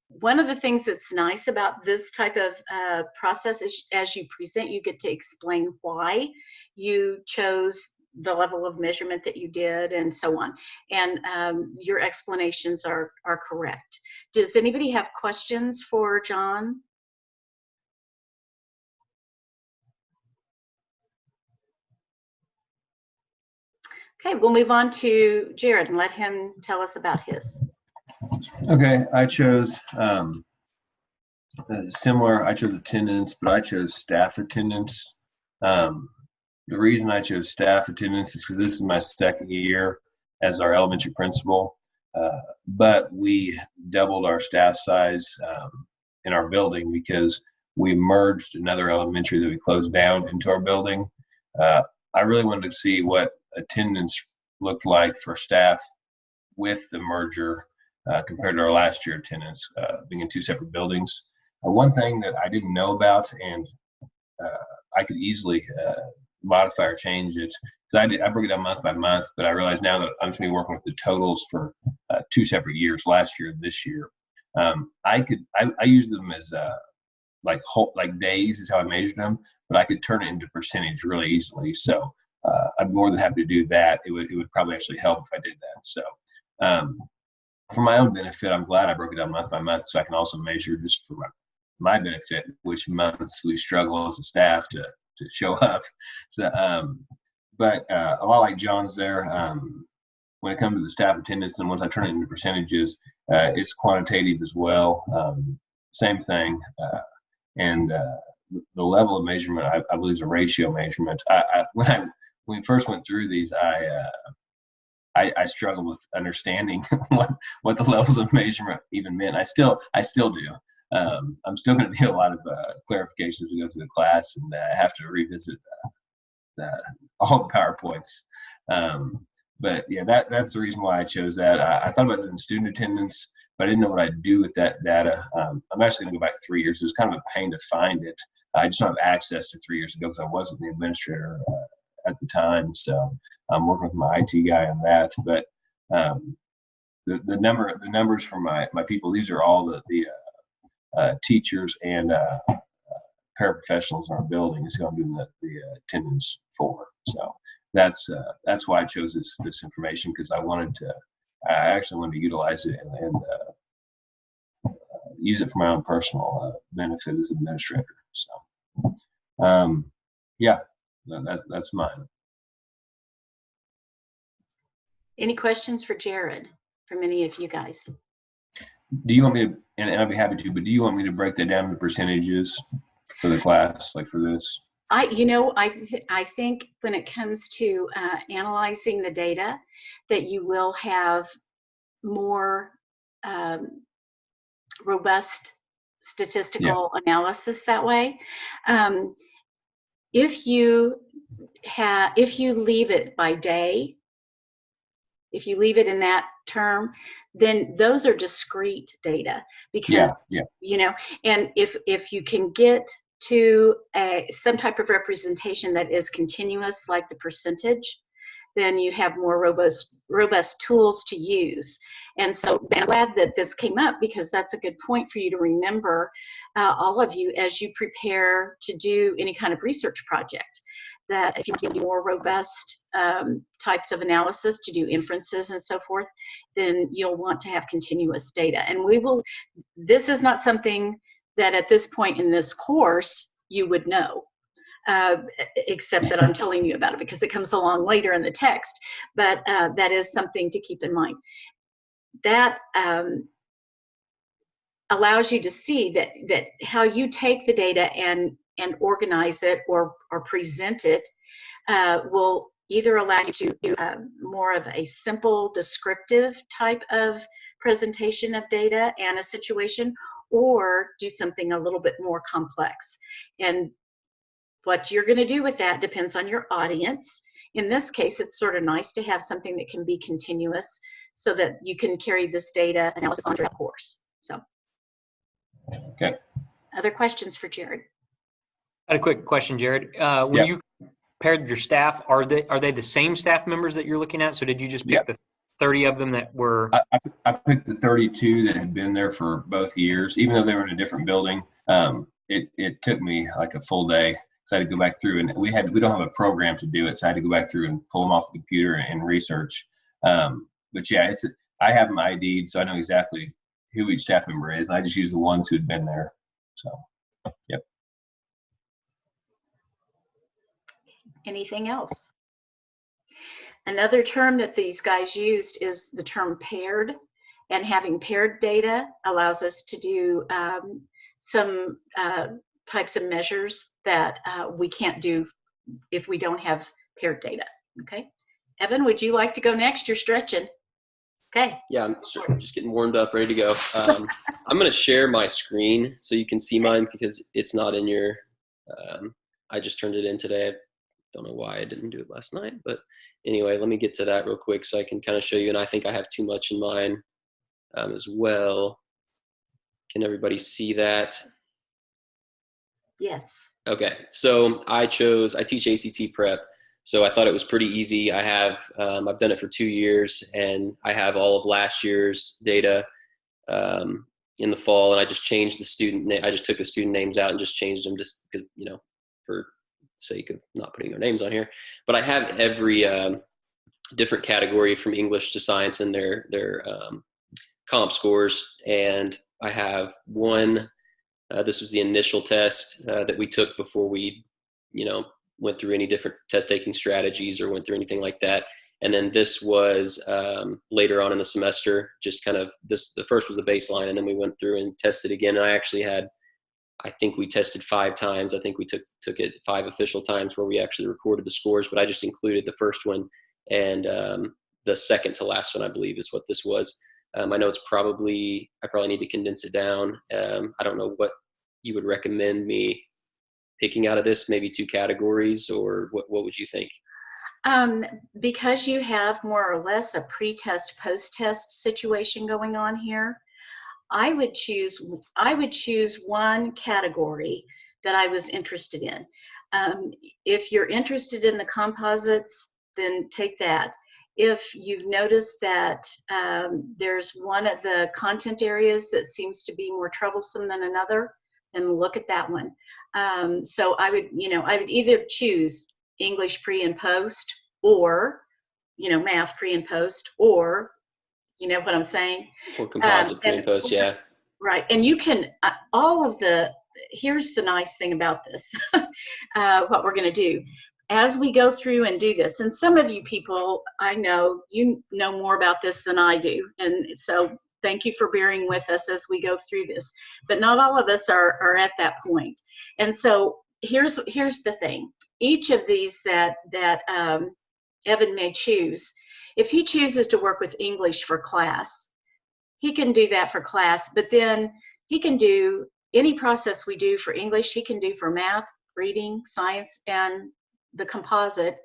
A: One of the things that's nice about this type of process is as you present, you get to explain why you chose the level of measurement that you did and so on. And your explanations are correct. Does anybody have questions for John? Okay, we'll move on to Jared and let him tell us about his.
D: Okay, I chose similar. I chose attendance, but I chose staff attendance. The reason I chose staff attendance is because this is my 2nd year as our elementary principal, but we doubled our staff size in our building because we merged another elementary that we closed down into our building. I really wanted to see what attendance looked like for staff with the merger compared to our last year attendance, being in 2 separate buildings. One thing that I didn't know about, and I could easily modify or change it, because I broke it down month by month, but I realize now that I'm going to be working with the totals for 2 separate years, last year and this year. I use them as like days is how I measured them, but I could turn it into percentage really easily. So I'm more than happy to do that. It would probably actually help if I did that. So for my own benefit, I'm glad I broke it down month by month, so I can also measure just for my benefit which months we struggle as a staff to show up. So, but a lot like John's there, when it comes to the staff attendance, and once I turn it into percentages, it's quantitative as well. Same thing. And the level of measurement, I believe, is a ratio measurement. When we first went through these, I struggled with understanding what the levels of measurement even meant. I still do. I'm still going to need a lot of clarifications as we go through the class, and I have to revisit all the PowerPoints. But yeah, that's the reason why I chose that. I thought about doing student attendance, but I didn't know what I'd do with that data. I'm actually going to go back 3 years. It was kind of a pain to find it. I just don't have access to 3 years ago because I wasn't the administrator at the time. So I'm working with my IT guy on that. But the numbers from my people, these are all the teachers and paraprofessionals in our building is going to be the attendance for. So that's why I chose this information, because I actually wanted to utilize it and use it for my own personal benefit as administrator. So yeah, that's mine.
A: Any questions for Jared from any of you guys?
D: Do you want me to, and I'd be happy to, but do you want me to break that down to percentages for the class, like for this?
A: I think when it comes to analyzing the data, that you will have more robust statistical analysis that way. If you leave it by day, if you leave it in that term, then those are discrete data, because you know, and if you can get to some type of representation that is continuous, like the percentage, then you have more robust tools to use. And so I'm glad that this came up, because that's a good point for you to remember, all of you, as you prepare to do any kind of research project, that if you do more robust types of analysis to do inferences and so forth, then you'll want to have continuous data. And this is not something that at this point in this course you would know, except that I'm telling you about it because it comes along later in the text. But that is something to keep in mind. That allows you to see that how you take the data and organize it or present it will either allow you to do more of a simple descriptive type of presentation of data and a situation, or do something a little bit more complex. And what you're going to do with that depends on your audience. In this case, it's sort of nice to have something that can be continuous, so that you can carry this data analysis on through the course. So,
D: okay.
A: Other questions for Jared?
I: I had a quick question, Jared. When you paired your staff, are they the same staff members that you're looking at? So did you just pick the 30 of them that were?
D: I picked the 32 that had been there for both years, even though they were in a different building. It took me like a full day, so I had to go back through, and we don't have a program to do it, so I had to go back through and pull them off the computer and research. But yeah, I have them ID'd, so I know exactly who each staff member is. I just use the ones who'd been there. So, yep.
A: Anything else? Another term that these guys used is the term paired, and having paired data allows us to do some types of measures that we can't do if we don't have paired data. Okay, Evan, would you like to go next? You're stretching. Okay.
E: Yeah, I'm just getting warmed up, ready to go. I'm going to share my screen so you can see mine, because it's not in your, I just turned it in today. I don't know why I didn't do it last night, but anyway, let me get to that real quick so I can kind of show you. And I think I have too much in mine as well. Can everybody see that?
A: Yes.
E: Okay, so I teach ACT prep. So I thought it was pretty easy. I've done it for 2 years, and I have all of last year's data in the fall, and I just changed the student name. I just took the student names out and just changed them, just because, for sake of not putting their names on here. But I have every different category from English to science and their comp scores, and I have one. This was the initial test that we took before we, went through any different test taking strategies or went through anything like that. And then this was later on in the semester, just kind of the first was the baseline, and then we went through and tested again. And I actually I think we tested 5 times. I think we took it 5 official times where we actually recorded the scores, but I just included the first one, and the second to last one, I believe, is what this was. I know I probably need to condense it down. I don't know what you would recommend me picking out of this, maybe 2 categories, or what would you think?
A: Because you have more or less a pre-test, post-test situation going on here, I would choose one category that I was interested in. If you're interested in the composites, then take that. If you've noticed that there's one of the content areas that seems to be more troublesome than another, and look at that one. So I would either choose English pre and post, or, math pre and post, or, you know what I'm saying?
E: Or composite pre and post, yeah.
A: Right. And you can, here's the nice thing about this, what we're going to do. As we go through and do this, and some of you people, I know, you know more about this than I do. And so thank you for bearing with us as we go through this. But not all of us are at that point. And so here's the thing. Each of these that Evan may choose, if he chooses to work with English for class, he can do that for class, but then he can do any process we do for English, he can do for math, reading, science, and the composite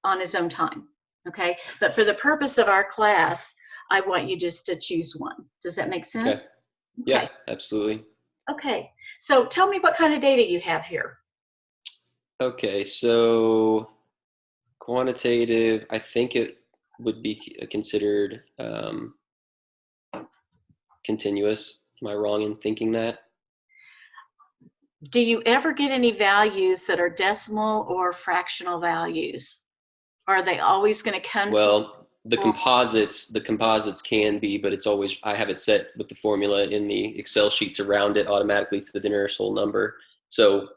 A: on his own time, okay? But for the purpose of our class, I want you just to choose one. Does that make sense?
E: Okay. Yeah, absolutely.
A: Okay, so tell me what kind of data you have here.
E: Okay, so quantitative, I think it would be considered continuous. Am I wrong in thinking that?
A: Do you ever get any values that are decimal or fractional values? Are they always going to come
E: Well, the composites can be, but it's always, I have it set with the formula in the Excel sheet to round it automatically to the nearest whole number. So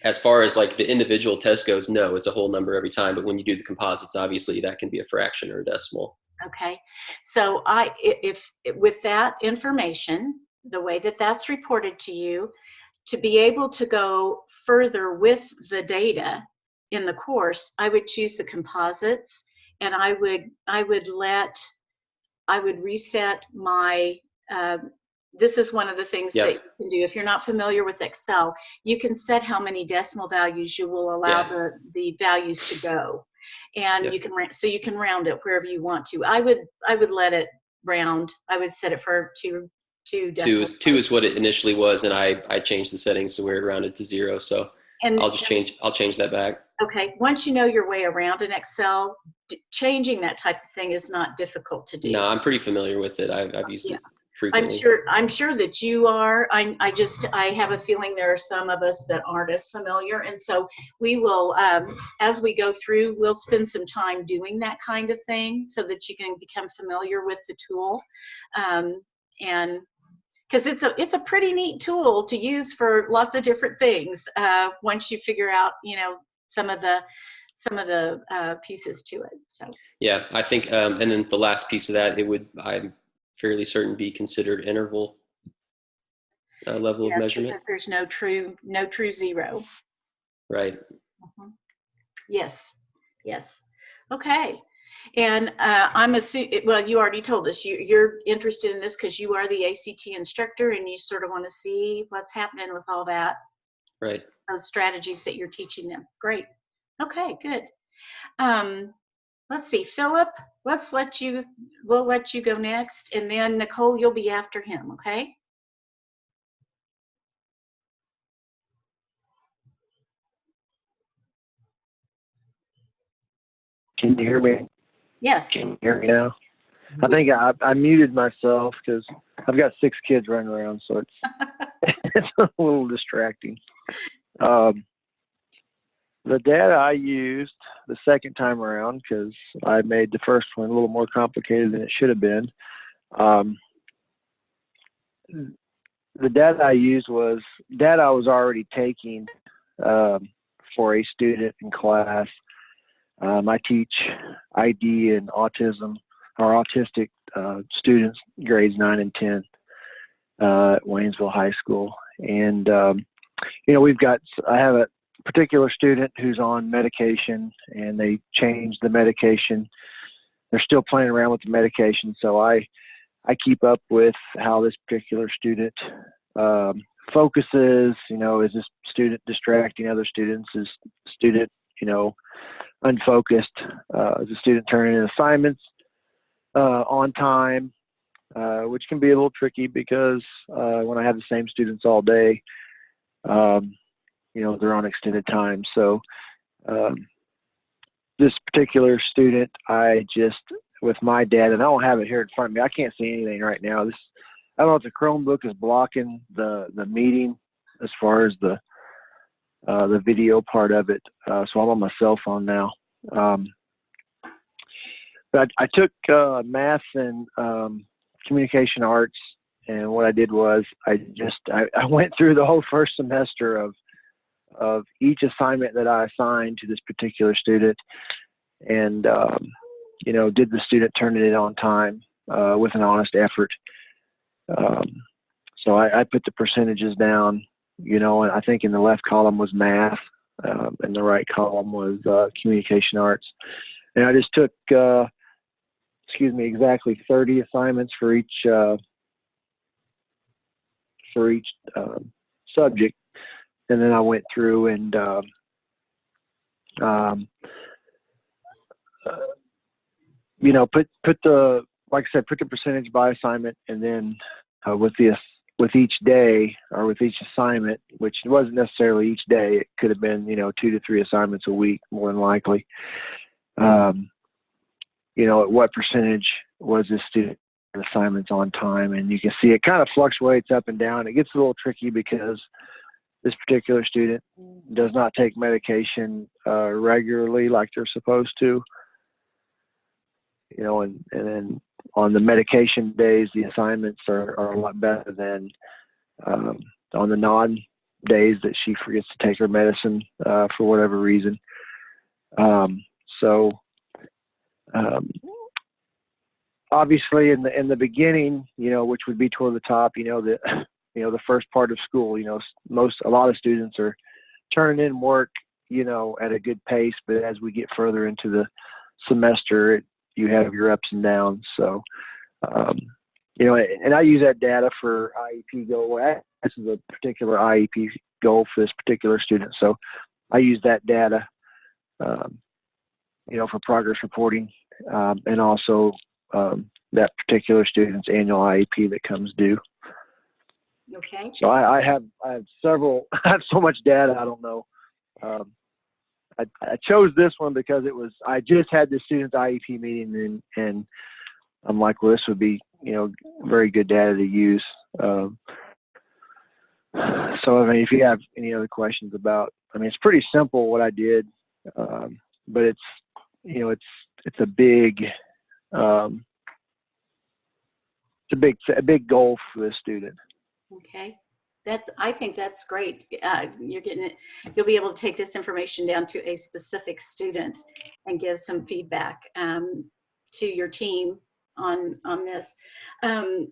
E: as far as like the individual test goes, no, it's a whole number every time. But when you do the composites, obviously that can be a fraction or a decimal.
A: Okay, so if with that information, the way that that's reported to you, to be able to go further with the data in the course, I would choose the composites, and I would reset my, this is one of the things that you can do. If you're not familiar with Excel, you can set how many decimal values you will allow the values to go. And you can round it wherever you want to. I would let it round. I would set it for two decimals.
E: Two is what it initially was, and I changed the settings to where it rounded to 0. So I'll change that back.
A: Okay, once you know your way around in Excel, changing that type of thing is not difficult to do.
E: No, I'm pretty familiar with it. I've used it frequently.
A: I'm sure that you are. I have a feeling there are some of us that aren't as familiar, and so we will, as we go through, we'll spend some time doing that kind of thing so that you can become familiar with the tool, and because it's a pretty neat tool to use for lots of different things once you figure out, some of the pieces to it. So
E: yeah, I think, and then the last piece of that, I'm fairly certain be considered interval level of measurement.
A: Because there's no true zero.
E: Right.
A: Mm-hmm. Yes. Okay. And I'm assuming, well, you already told us you're interested in this because you are the ACT instructor and you sort of want to see what's happening with all that.
E: Right.
A: Those strategies that you're teaching them. Great. Okay, good. Let's see, Philip, we'll let you go next, and then Nicole, you'll be after him, okay?
L: Can you hear me?
A: Yes.
L: Can you hear me now? I think I muted myself because I've got 6 kids running around, so it's a little distracting. The data I used the second time around, because I made the first one a little more complicated than it should have been. The data I used was data I was already taking for a student in class. I teach ID and autism, or autistic students, grades 9 and 10 at Waynesville High School. And, I have a particular student who's on medication, and they changed the medication. They're still playing around with the medication, so I keep up with how this particular student focuses. Is this student distracting other students? Is student, unfocused? Is the student turning in assignments on time? Which can be a little tricky because when I have the same students all day, they're on extended time. So this particular student, with my data, and I don't have it here in front of me. I can't see anything right now. I don't know if the Chromebook is blocking the meeting as far as the video part of it. So I'm on my cell phone now. But I took math and communication arts, and what I did was I went through the whole first semester of each assignment that I assigned to this particular student, and did the student turn it in on time with an honest effort. So I put the percentages down, and I think in the left column was math, and the right column was communication arts. And I just took, exactly 30 assignments for each subject, and then I went through and put the, like I said, put the percentage by assignment, and then with each day or with each assignment, which wasn't necessarily each day, it could have been 2 to 3 assignments a week, more than likely. At what percentage was this student assignments on time? And you can see it kind of fluctuates up and down. It gets a little tricky because this particular student does not take medication regularly like they're supposed to. And then on the medication days, the assignments are a lot better than on the non-days that she forgets to take her medicine for whatever reason. Obviously in the beginning, which would be toward the top, the first part of school, a lot of students are turning in work, at a good pace, but as we get further into the semester, you have your ups and downs. So, and I use that data for IEP goal. This is a particular IEP goal for this particular student. So I use that data, for progress reporting, and also that particular student's annual IEP that comes due.
A: Okay.
L: So I have several, I have so much data, I don't know. I chose this one because I just had the student's IEP meeting, and I'm like, well, this would be, very good data to use. So, if you have any other questions about, it's pretty simple what I did, but it's a big, it's a big goal for this student.
A: Okay. I think that's great. You'll be able to take this information down to a specific student and give some feedback to your team on this.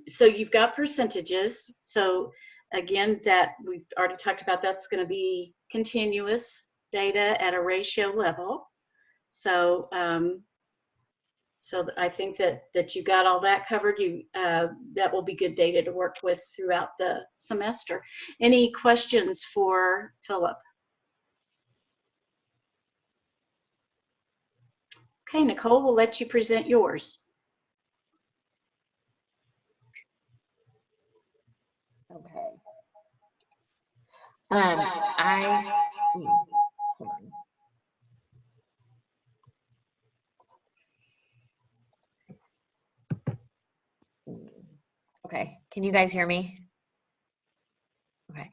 A: So you've got percentages. So again, that we've already talked about, that's going to be continuous data at a ratio level. So I think that you got all that covered. That will be good data to work with throughout the semester. Any questions for Philip? Okay, Nicole, we'll let you present yours.
C: Okay. Hold on. Okay, can you guys hear me? Okay.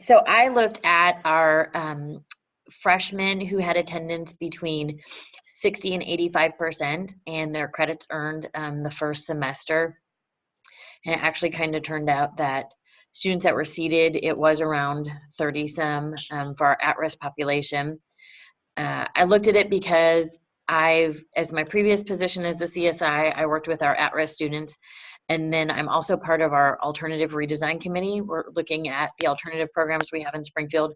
C: So I looked at our freshmen who had attendance between 60 and 85% and their credits earned the first semester. And it actually kind of turned out that students that were seated, it was around 30 some for our at-risk population. I looked at it because as my previous position as the CSI, I worked with our at-risk students. And then I'm also part of our alternative redesign committee. We're looking at the alternative programs we have in Springfield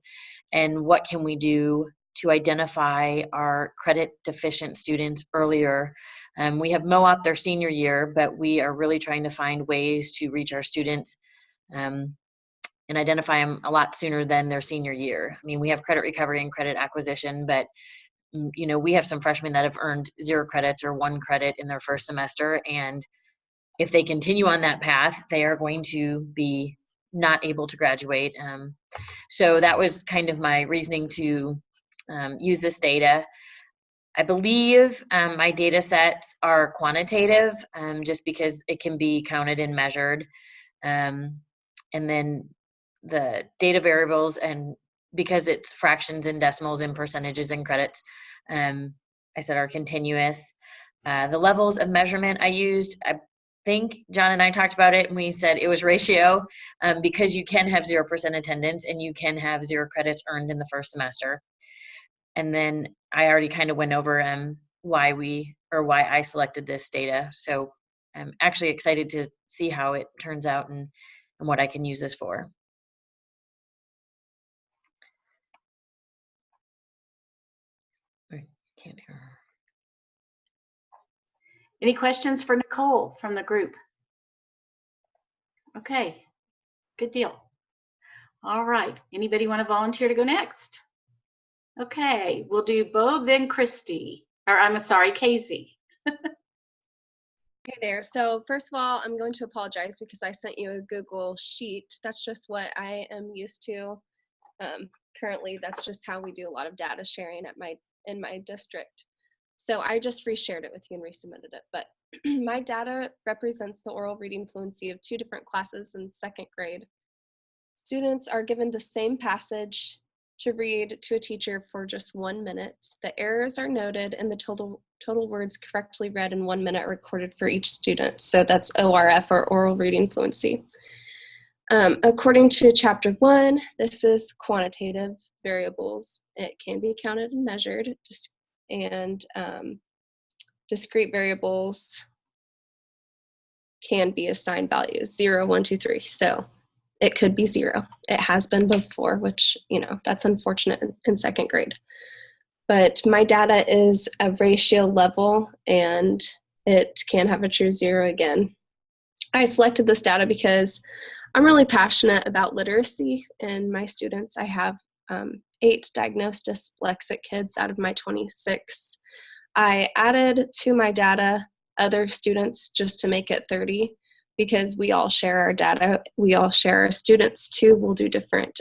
C: and what can we do to identify our credit deficient students earlier. We have MOOP their senior year, but we are really trying to find ways to reach our students and identify them a lot sooner than their senior year. We have credit recovery and credit acquisition, but we have some freshmen that have earned 0 credits or 1 credit in their first semester. And if they continue on that path, they are going to be not able to graduate. So that was kind of my reasoning to use this data. I believe my data sets are quantitative just because it can be counted and measured. And then the data variables, and because it's fractions and decimals and percentages and credits, I said are continuous. The levels of measurement I used, I think John and I talked about it, and we said it was ratio, because you can have 0% attendance and you can have 0 credits earned in the first semester. And then I already kind of went over why I selected this data. So I'm actually excited to see how it turns out and what I can use this for. Can't hear her.
A: Any questions for Nicole from the group? Okay, good deal. All right, anybody want to volunteer to go next? Okay, we'll do Bo, then Christy, or I'm sorry, Casey.
K: Hey there. So first of all, I'm going to apologize because I sent you a Google Sheet. That's just what I am used to. Currently, that's just how we do a lot of data sharing in my district. So I just reshared it with you and resubmitted it. But my data represents the oral reading fluency of 2 different classes in 2nd grade. Students are given the same passage to read to a teacher for just 1 minute. The errors are noted and the total words correctly read in 1 minute are recorded for each student. So that's ORF, or oral reading fluency. According to chapter 1, this is quantitative variables. It can be counted and measured, and discrete variables can be assigned values 0, 1, 2, 3. So it could be 0. It has been before, which, that's unfortunate in 2nd grade. But my data is a ratio level, and it can have a true 0 again. I selected this data because I'm really passionate about literacy in my students. I have 8 diagnosed dyslexic kids out of my 26. I added to my data other students just to make it 30, because we all share our data. We all share our students too. We'll do different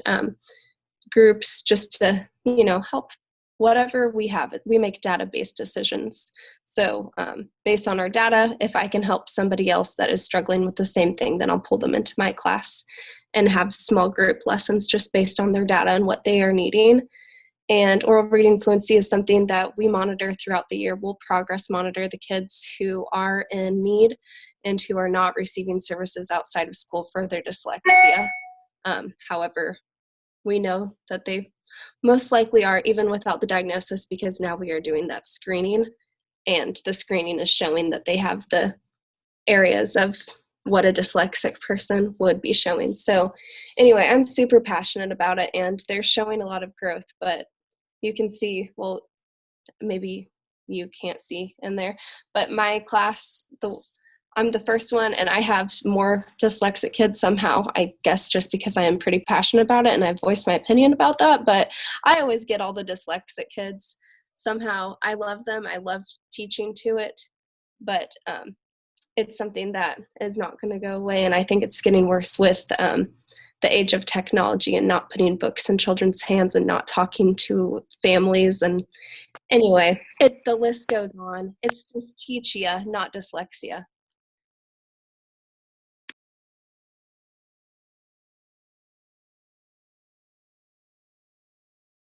K: groups just to, help whatever we have. We make data-based decisions. So based on our data, if I can help somebody else that is struggling with the same thing, then I'll pull them into my class and have small group lessons just based on their data and what they are needing. And oral reading fluency is something that we monitor throughout the year. We'll progress monitor the kids who are in need and who are not receiving services outside of school for their dyslexia. However, we know that they most likely are, even without the diagnosis, because now we are doing that screening, and the screening is showing that they have the areas of what a dyslexic person would be showing. So anyway, I'm super passionate about it, and they're showing a lot of growth, but you can see, well, maybe you can't see in there, but my class, I'm the first one, and I have more dyslexic kids somehow, I guess just because I am pretty passionate about it and I've voiced my opinion about that, but I always get all the dyslexic kids. Somehow I love them. I love teaching to it, but it's something that is not going to go away, and I think it's getting worse with the age of technology and not putting books in children's hands and not talking to families. And anyway, the list goes on. It's dyslexia, not dyslexia.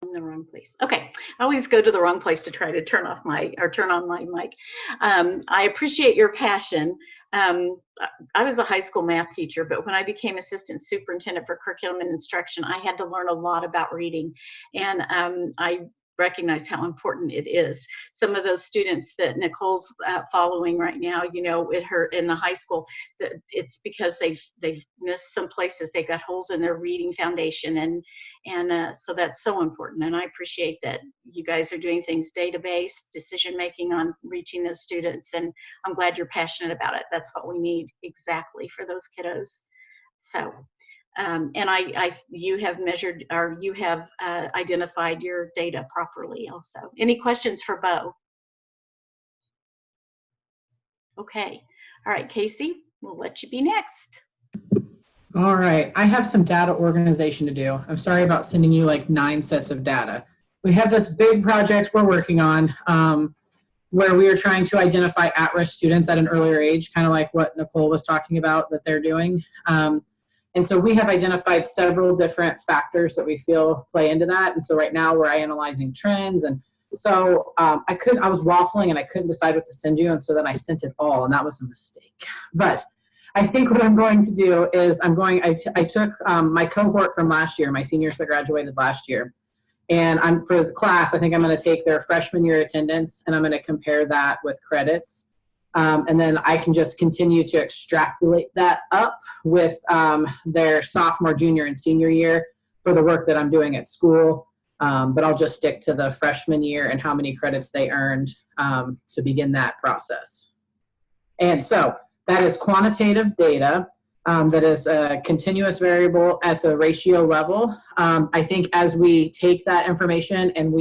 A: In the wrong place. Okay, I always go to the wrong place to try to turn on my mic. I appreciate your passion. I was a high school math teacher, but when I became assistant superintendent for curriculum and instruction, I had to learn a lot about reading, and I recognize how important it is. Some of those students that Nicole's following right now, in the high school, that it's because they've missed some places. They've got holes in their reading foundation, and so that's so important. And I appreciate that you guys are doing things data-based, decision-making on reaching those students, and I'm glad you're passionate about it. That's what we need exactly for those kiddos. So. And you have measured, or you have identified your data properly also. Any questions for Bo? Okay. All right, Casey, we'll let you be next.
G: All right. I have some data organization to do. I'm sorry about sending you like 9 sets of data. We have this big project we're working on. where we are trying to identify at-risk students at an earlier age, kind of like what Nicole was talking about that they're doing. And so we have identified several different factors that we feel play into that. And so right now we're analyzing trends. And so I was waffling and I couldn't decide what to send you. And so then I sent it all, and that was a mistake. But I think what I'm going to do is I took my cohort from last year, my seniors that graduated last year. And for the class, I think I'm going to take their freshman year attendance and I'm going to compare that with credits. And then I can just continue to extrapolate that up with their sophomore, junior, and senior year for the work that I'm doing at school. But I'll just stick to the freshman year and how many credits they earned to begin that process. And so that is quantitative data that is a continuous variable at the ratio level. I think as we take that information and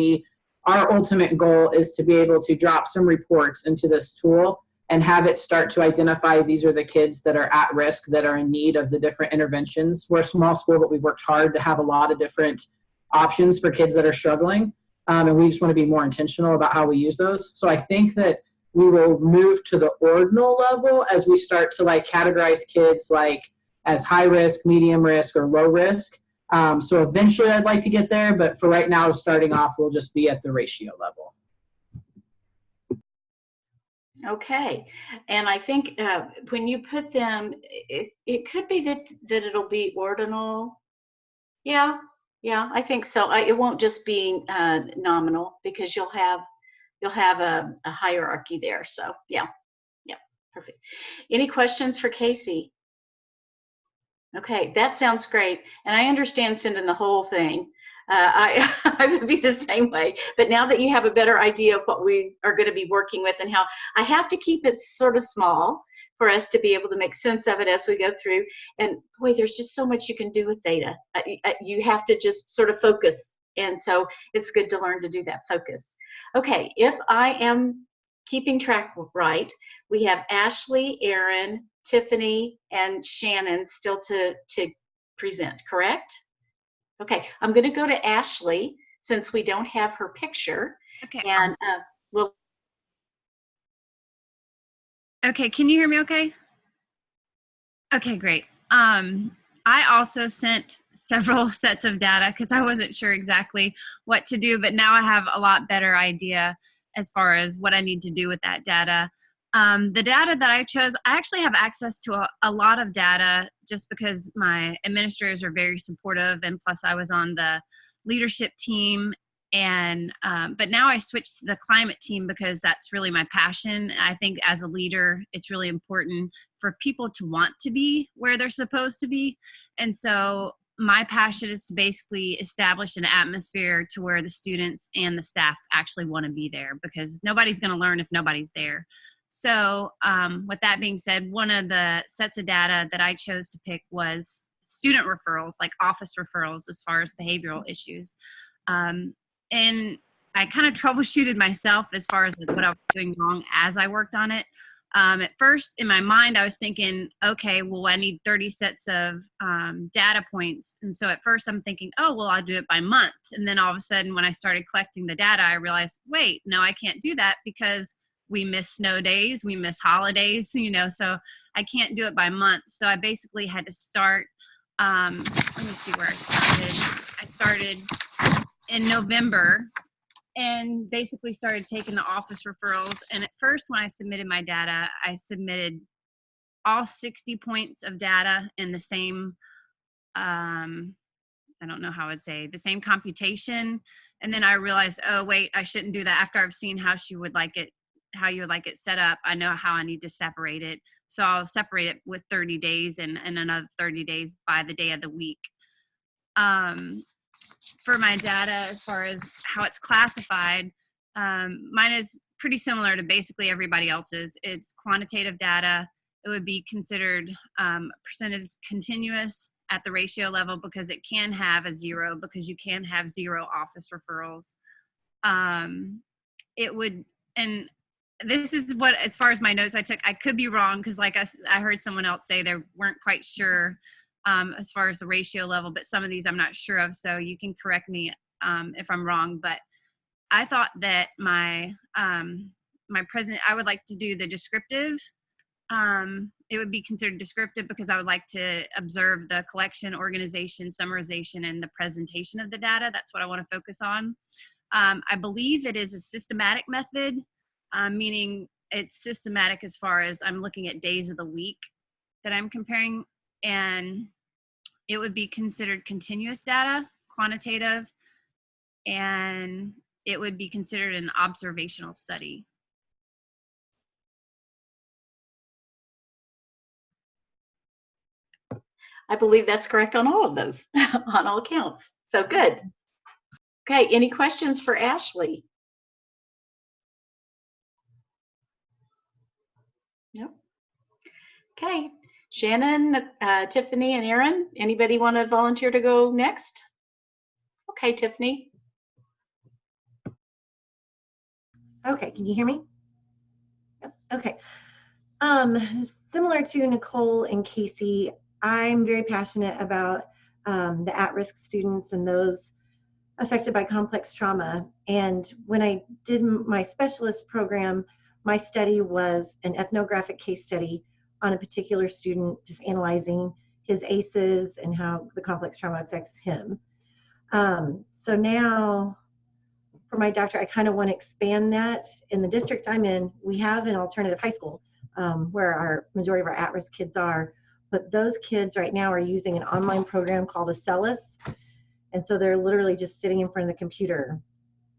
G: our ultimate goal is to be able to drop some reports into this tool and have it start to identify these are the kids that are at risk, that are in need of the different interventions. We're a small school, but we've worked hard to have a lot of different options for kids that are struggling. And we just want to be more intentional about how we use those. So I think that we will move to the ordinal level as we start to categorize kids as high risk, medium risk, or low risk. So eventually I'd like to get there, but for right now, starting off, we'll just be at the ratio level.
A: Okay, and I think when you put them, it could be that it'll be ordinal. Yeah, I think so. It won't just be nominal because you'll have a hierarchy there. So yeah, perfect. Any questions for Casey? Okay, that sounds great, and I understand sending the whole thing. I would be the same way, but now that you have a better idea of what we are going to be working with and how I have to keep it sort of small for us to be able to make sense of it as we go through. And boy, there's just so much you can do with data. You have to just sort of focus, and so it's good to learn to do that focus. Okay, if I am keeping track right, we have Ashley, Erin, Tiffany, and Shannon still to present, correct? Okay, I'm going to go to Ashley since we don't have her picture.
B: Okay.
A: And we'll.
B: Okay, can you hear me okay? Okay, great. I also sent several sets of data because I wasn't sure exactly what to do, but now I have a lot better idea as far as what I need to do with that data. The data that I chose, I actually have access to a lot of data just because my administrators are very supportive, and plus I was on the leadership team, and but now I switched to the climate team because that's really my passion. I think as a leader, it's really important for people to want to be where they're supposed to be, and so my passion is to basically establish an atmosphere to where the students and the staff actually want to be there, because nobody's going to learn if nobody's there. So with that being said, one of the sets of data that I chose to pick was student referrals, like office referrals as far as behavioral issues. And I kind of troubleshooted myself as far as what I was doing wrong as I worked on it. At first, in my mind, I was thinking, okay, well, I need 30 sets of data points. And so at first I'm thinking, oh, well, I'll do it by month. And then all of a sudden, when I started collecting the data, I realized, wait, no, I can't do that because we miss snow days, we miss holidays, so I can't do it by month. So I basically had to start, let me see where I started. I started in November and basically started taking the office referrals. And at first when I submitted my data, I submitted all 60 points of data in the same, I don't know how I'd say, the same computation. And then I realized, oh, wait, I shouldn't do that after I've seen how you would like it set up. I know how I need to separate it. So I'll separate it with 30 days and another 30 days by the day of the week. For my data, as far as how it's classified, mine is pretty similar to basically everybody else's. It's quantitative data. It would be considered percentage continuous at the ratio level because it can have a 0, because you can have 0 office referrals. It would, and this is what, as far as my notes I took, I could be wrong because like I heard someone else say they weren't quite sure as far as the ratio level, but some of these I'm not sure of, so you can correct me if I'm wrong. But I thought that my I would like to do the descriptive. It would be considered descriptive because I would like to observe the collection, organization, summarization, and the presentation of the data. That's what I want to focus on. I believe it is a systematic method, meaning it's systematic as far as I'm looking at days of the week that I'm comparing, and it would be considered continuous data, quantitative, and it would be considered an observational study.
A: I believe that's correct on all of those, on all accounts. So good. Okay, any questions for Ashley? Nope. Okay, Shannon, Tiffany, and Aaron, anybody want to volunteer to go next? Okay, Tiffany.
H: Okay, can you hear me? Yep. Okay. Similar to Nicole and Casey, I'm very passionate about the at-risk students and those affected by complex trauma. And when I did my specialist program, my study was an ethnographic case study on a particular student, just analyzing his ACEs and how the complex trauma affects him. So now for my doctorate, I kind of want to expand that. In the district I'm in, we have an alternative high school where our majority of our at-risk kids are, but those kids right now are using an online program called Acellus. And so they're literally just sitting in front of the computer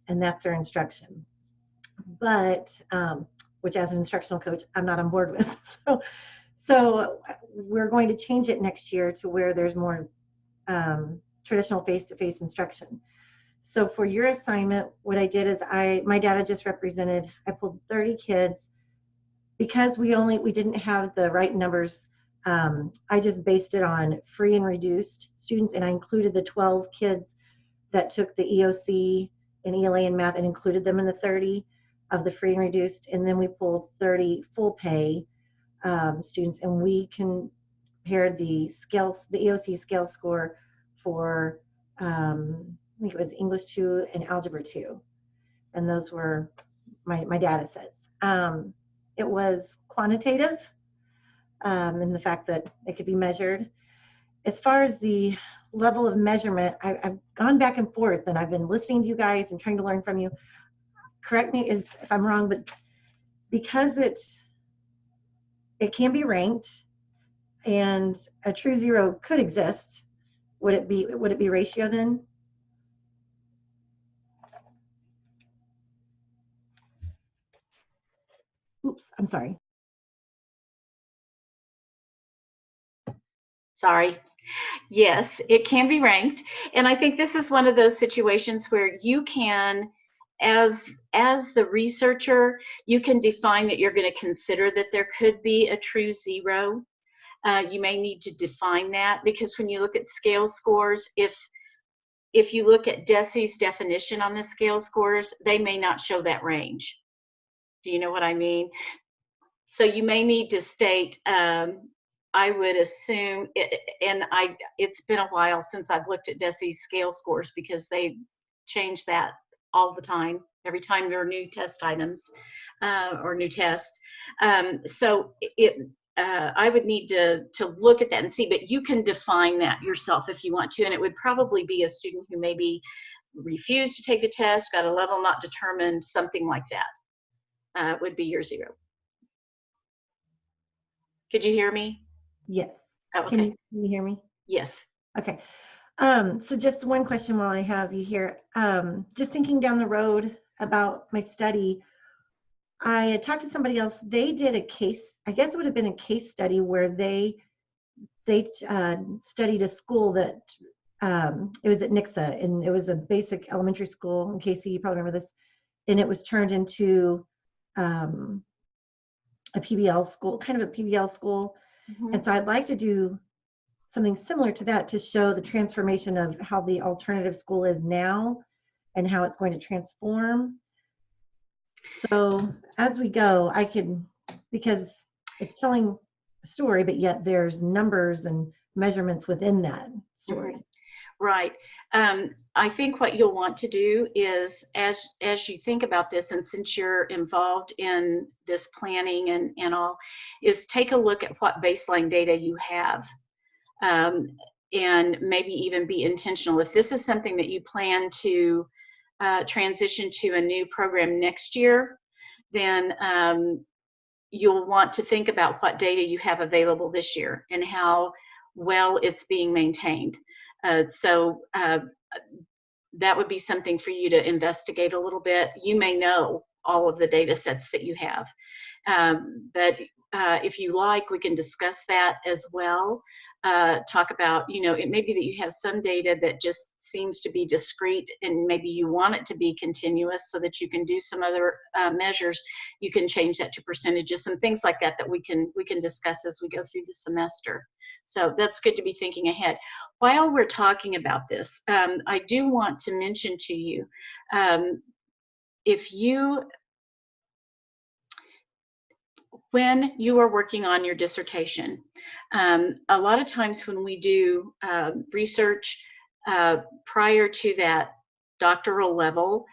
H: and that's their instruction. But, which as an instructional coach, I'm not on board with. So we're going to change it next year to where there's more traditional face-to-face instruction. So for your assignment, what I did is my data just represented, I pulled 30 kids. Because we didn't have the right numbers, I just based it on free and reduced students, and I included the 12 kids that took the EOC and ELA and math and included them in the 30 of the free and reduced, and then we pulled 30 full pay students, and we compared the EOC scale score for I think it was English 2 and Algebra 2, and those were my data sets. It was quantitative in the fact that it could be measured. As far as the level of measurement, I've gone back and forth and I've been listening to you guys and trying to learn from you. Correct me if I'm wrong, but because it can be ranked and a true zero could exist, would it be ratio then? Oops, I'm sorry.
A: Sorry. Yes, it can be ranked. And I think this is one of those situations where you can, as the researcher, you can define that you're going to consider that there could be a true zero. You may need to define that, because when you look at scale scores, if you look at DESE's definition on the scale scores, they may not show that range. Do you know what I mean? So you may need to state, I would assume, it's been a while since I've looked at DESE's scale scores because they change that all the time, every time there are new test items or new tests. So I would need to look at that and see, but you can define that yourself if you want to, and it would probably be a student who maybe refused to take the test, got a level not determined, something like that would be your zero. Could you hear me?
H: Yes.
A: Oh, okay.
H: Can you hear me?
A: Yes.
H: Okay. So just one question while I have you here. Just thinking down the road about my study, I had talked to somebody else. They did a case, I guess it would have been a case study where they studied a school that, it was at Nixa, and it was a basic elementary school. In Casey, you probably remember this. And it was turned into a PBL school, kind of a PBL school. Mm-hmm. And so I'd like to do something similar to that to show the transformation of how the alternative school is now and how it's going to transform. So as we go, I can, because it's telling a story, but yet there's numbers and measurements within that story.
A: Right. I think what you'll want to do is, as you think about this, and since you're involved in this planning and all, is take a look at what baseline data you have, and maybe even be intentional. If this is something that you plan to transition to a new program next year, then you'll want to think about what data you have available this year and how well it's being maintained. So that would be something for you to investigate a little bit. You may know all of the data sets that you have, but if you like, we can discuss that as well. Talk about, it may be that you have some data that just seems to be discrete, and maybe you want it to be continuous so that you can do some other measures. You can change that to percentages and things like that we can discuss as we go through the semester. So that's good to be thinking ahead. While we're talking about this, I do want to mention to you, when you are working on your dissertation, a lot of times when we do research prior to that doctoral level,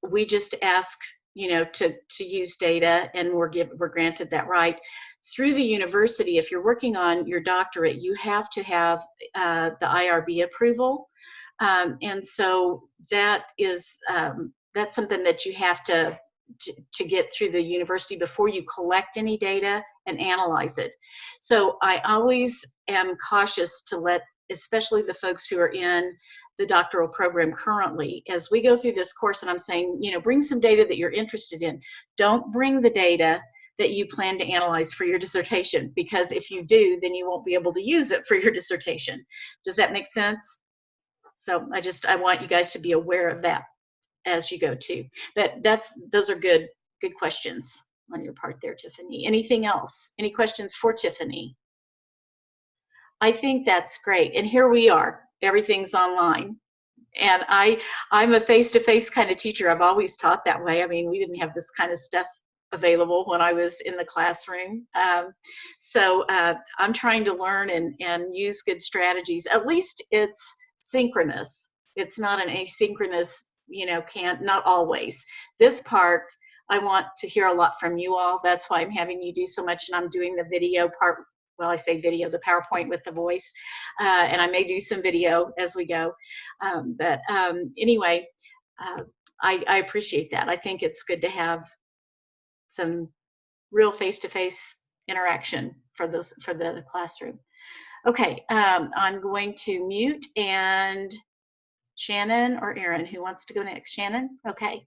A: we just ask, to use data, and we're granted that right. Through the university, if you're working on your doctorate, you have to have the IRB approval, and so that is that's something that you have to get through the university before you collect any data and analyze it. So I always am cautious to let, especially the folks who are in the doctoral program currently, as we go through this course, and I'm saying, bring some data that you're interested in. Don't bring the data that you plan to analyze for your dissertation, because if you do, then you won't be able to use it for your dissertation. Does that make sense? So I want you guys to be aware of that as you go too. Those are good questions on your part there, Tiffany. Anything else? Any questions for Tiffany? I think that's great. And here we are. Everything's online. And I'm a face-to-face kind of teacher. I've always taught that way. I mean, we didn't have this kind of stuff available when I was in the classroom. So I'm trying to learn and use good strategies. At least it's synchronous. It's not an asynchronous, not always. This part, I want to hear a lot from you all. That's why I'm having you do so much, and I'm doing the video part. Well, I say video, the PowerPoint with the voice, and I may do some video as we go. But anyway, I appreciate that. I think it's good to have some real face-to-face interaction for the classroom. Okay, I'm going to mute, and Shannon or Erin, who wants to go next? Shannon? Okay.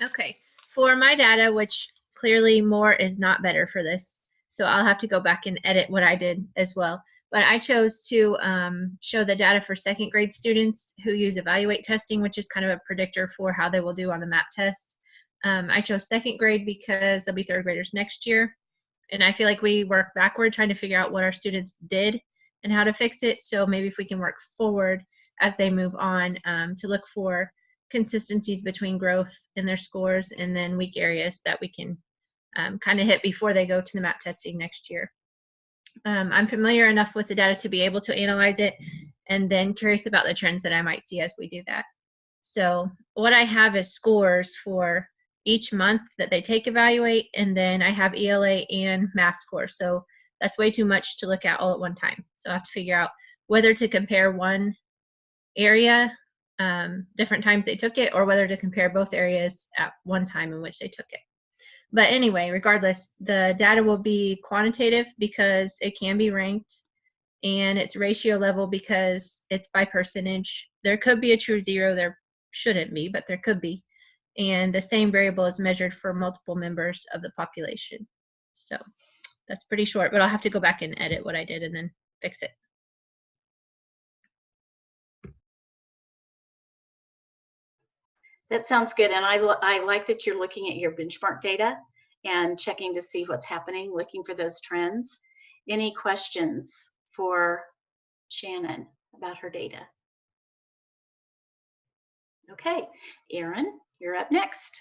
F: Okay, for my data, which clearly more is not better for this, so I'll have to go back and edit what I did as well. But I chose to show the data for second grade students who use evaluate testing, which is kind of a predictor for how they will do on the MAP test. I chose second grade because they'll be third graders next year. And I feel like we work backward trying to figure out what our students did and how to fix it. So maybe if we can work forward as they move on to look for consistencies between growth in their scores and then weak areas that we can kind of hit before they go to the MAP testing next year. I'm familiar enough with the data to be able to analyze it, and then curious about the trends that I might see as we do that. So what I have is scores for each month that they take evaluate, and then I have ELA and math scores. So that's way too much to look at all at one time. So I have to figure out whether to compare one area different times they took it, or whether to compare both areas at one time in which they took it. But anyway, regardless, the data will be quantitative because it can be ranked, and it's ratio level because it's by percentage. There could be a true zero, there shouldn't be, but there could be. And the same variable is measured for multiple members of the population. So that's pretty short, but I'll have to go back and edit what I did and then fix it.
A: That sounds good, and I like that you're looking at your benchmark data and checking to see what's happening, looking for those trends. Any questions for Shannon about her data? Okay, Erin, you're up next.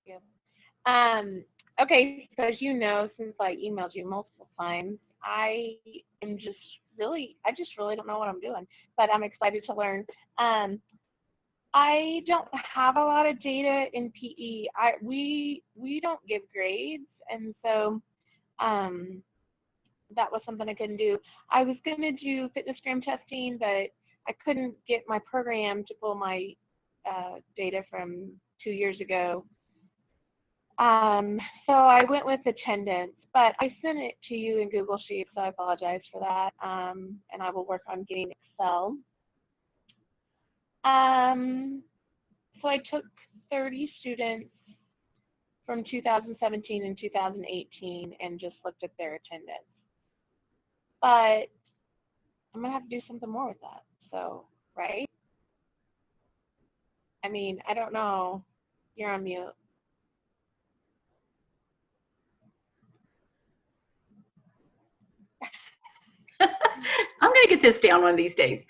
J: Yeah. Okay, so as you know, since I emailed you multiple times, I just really don't know what I'm doing, but I'm excited to learn. I don't have a lot of data in PE. We don't give grades, and so that was something I couldn't do. I was going to do FitnessGram testing, but I couldn't get my program to pull my data from 2 years ago. So I went with attendance, but I sent it to you in Google Sheets, so I apologize for that. And I will work on getting Excel. So I took 30 students from 2017 and 2018 and just looked at their attendance. But I'm gonna have to do something more with that. So, right? I mean, I don't know. You're on mute.
A: I'm going to get this down one of these days.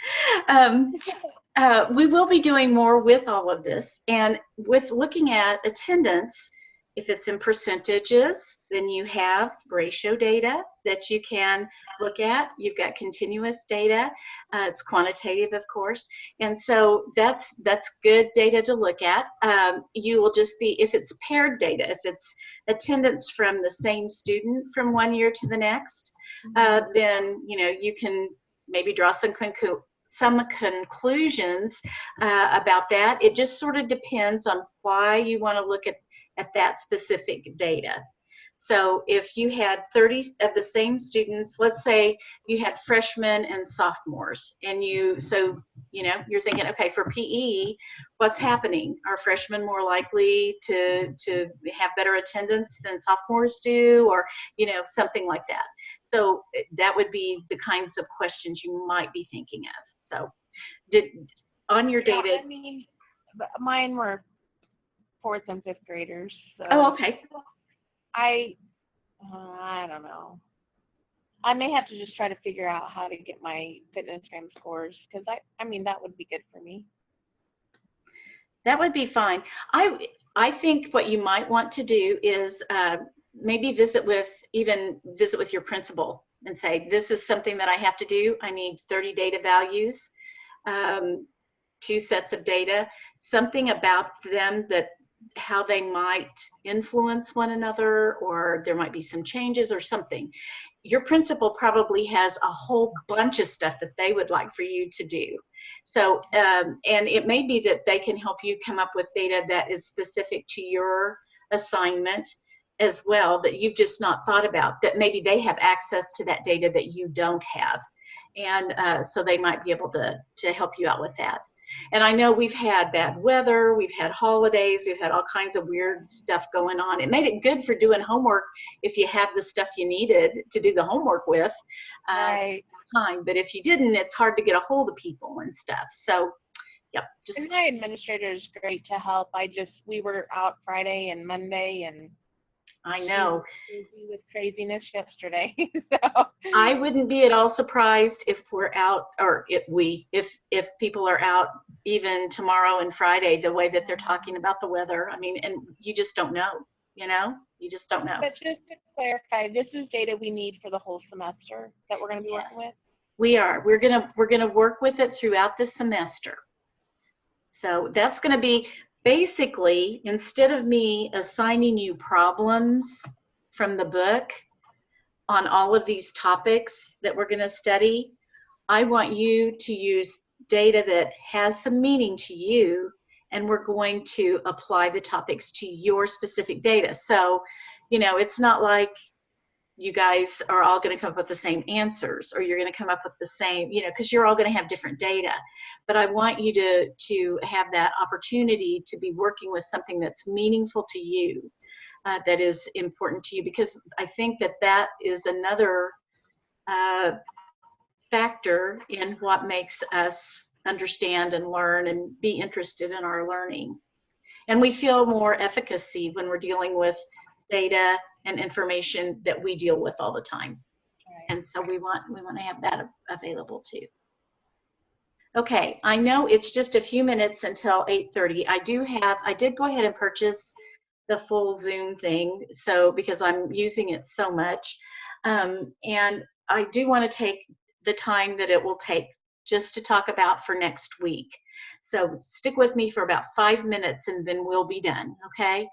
A: We will be doing more with all of this, and with looking at attendance, if it's in percentages, then you have ratio data that you can look at. You've got continuous data. It's quantitative, of course, and so that's good data to look at. You will just be, if it's paired data, if it's attendance from the same student from one year to the next, then you can maybe draw some conclusions about that. It just sort of depends on why you want to look at that specific data. So if you had 30 of the same students, let's say you had freshmen and sophomores, and you're thinking, okay, for PE, what's happening? Are freshmen more likely to have better attendance than sophomores do, or something like that? So that would be the kinds of questions you might be thinking of. So on your data?
J: I mean, mine were 4th and 5th graders. So
A: oh, okay.
J: I don't know. I may have to just try to figure out how to get my FitnessGram scores, because I mean that would be good for me.
A: That would be fine. I think what you might want to do is maybe visit with your principal and say, this is something that I have to do. I need 30 data values, 2 sets of data, something about them that how they might influence one another, or there might be some changes or something. Your principal probably has a whole bunch of stuff that they would like for you to do. So, and it may be that they can help you come up with data that is specific to your assignment as well, that you've just not thought about, that maybe they have access to that data that you don't have. And so they might be able to help you out with that. And I know we've had bad weather, we've had holidays, we've had all kinds of weird stuff going on. It made it good for doing homework if you had the stuff you needed to do the homework with
J: Right.
A: time. But if you didn't, it's hard to get a hold of people and stuff. So, yep.
J: And my administrator is great to help. We were out Friday and Monday, and
A: I know.
J: Busy with craziness yesterday. So
A: I wouldn't be at all surprised if we're out, or if people are out even tomorrow and Friday, the way that they're talking about the weather. I mean, and you just don't know, you just don't know.
J: But just to clarify, this is data we need for the whole semester that we're going to be working with?
A: We are. We're gonna work with it throughout the semester. So that's going to be basically, instead of me assigning you problems from the book on all of these topics that we're going to study, I want you to use data that has some meaning to you, and we're going to apply the topics to your specific data. So, it's not like you guys are all going to come up with the same answers, or you're going to come up with the same, because you're all going to have different data. But I want you to have that opportunity to be working with something that's meaningful to you, that is important to you, because I think that is another factor in what makes us understand and learn and be interested in our learning. And we feel more efficacy when we're dealing with data and information that we deal with all the time. Right. And so we want to have that available too. Okay, I know it's just a few minutes until 8:30. I did go ahead and purchase the full Zoom thing, so because I'm using it so much. And I do want to take the time that it will take just to talk about for next week. So stick with me for about 5 minutes and then we'll be done, okay?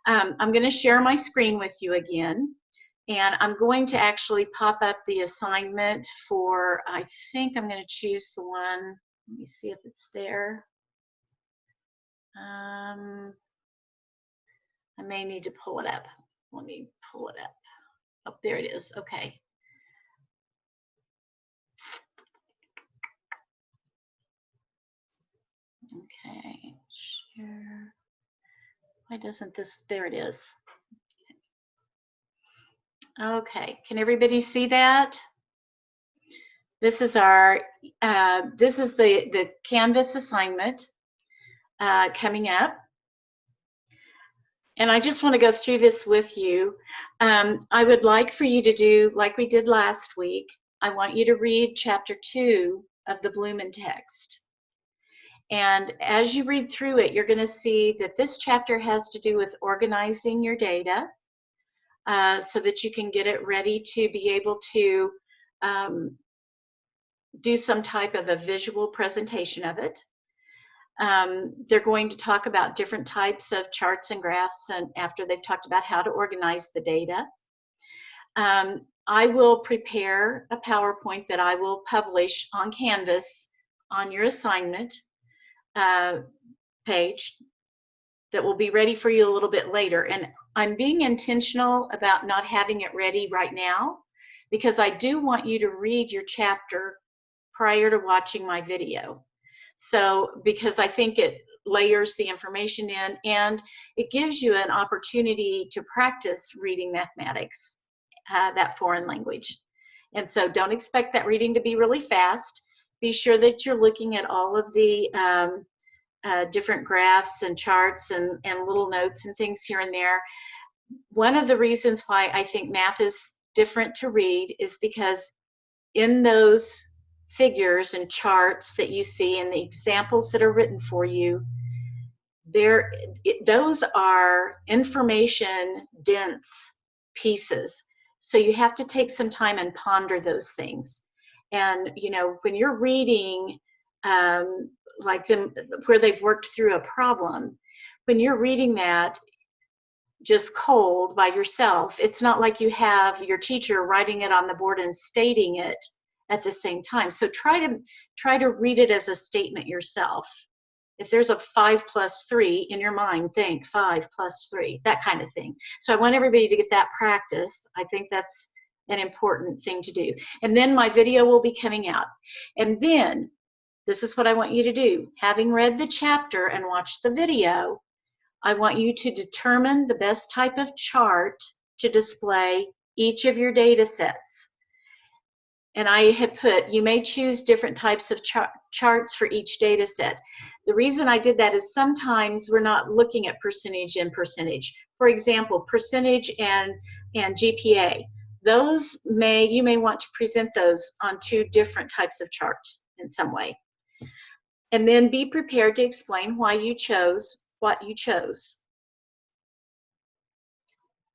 A: I'm going to share my screen with you again. And I'm going to actually pop up the assignment for, I think I'm going to choose the one, let me see if it's there. I may need to pull it up. Let me pull it up. Oh, there it is. Okay. Okay, share. Why doesn't this, there it is. Okay, can everybody see that? This is our, this is the Canvas assignment coming up. And I just want to go through this with you. I would like for you to do like we did last week. I want you to read chapter 2 of the Blumen text. And as you read through it, you're going to see that this chapter has to do with organizing your data so that you can get it ready to be able to do some type of a visual presentation of it. They're going to talk about different types of charts and graphs, and after they've talked about how to organize the data. I will prepare a PowerPoint that I will publish on Canvas on your assignment page that will be ready for you a little bit later. And I'm being intentional about not having it ready right now because I do want you to read your chapter prior to watching my video. So, because I think it layers the information in and it gives you an opportunity to practice reading mathematics, that foreign language. And so don't expect that reading to be really fast. Be sure that you're looking at all of the different graphs and charts and little notes and things here and there. One of the reasons why I think math is different to read is because in those figures and charts that you see and the examples that are written for you, those are information dense pieces. So you have to take some time and ponder those things. And you know, when you're reading like them where they've worked through a problem, when you're reading that just cold by yourself, it's not like you have your teacher writing it on the board and stating it at the same time. So try to read it as a statement yourself. If there's a 5 + 3 in your mind, think 5 + 3, that kind of thing. So I want everybody to get that practice. I think that's an important thing to do. And then my video will be coming out. And then this is what I want you to do. Having read the chapter and watched the video, I want you to determine the best type of chart to display each of your data sets. And I have put, you may choose different types of charts for each data set. The reason I did that is sometimes we're not looking at percentage and percentage. For example, percentage and GPA. Those you may want to present those on 2 different types of charts in some way. And then be prepared to explain why you chose what you chose.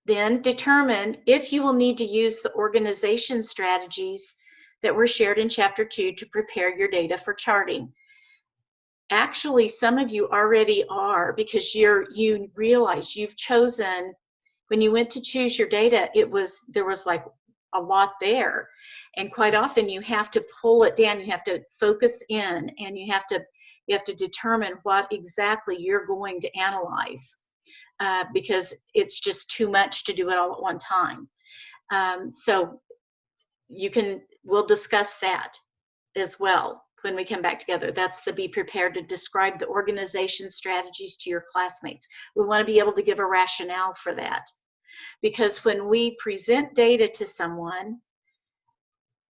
A: Then determine if you will need to use the organization strategies that were shared in chapter 2 to prepare your data for charting. Actually, some of you already are, because you realize you've chosen, when you went to choose your data, there was like a lot there. And quite often you have to pull it down, you have to focus in, and you have to determine what exactly you're going to analyze, because it's just too much to do it all at one time. So we'll discuss that as well when we come back together. That's the be prepared to describe the organization strategies to your classmates. We want to be able to give a rationale for that, because when we present data to someone,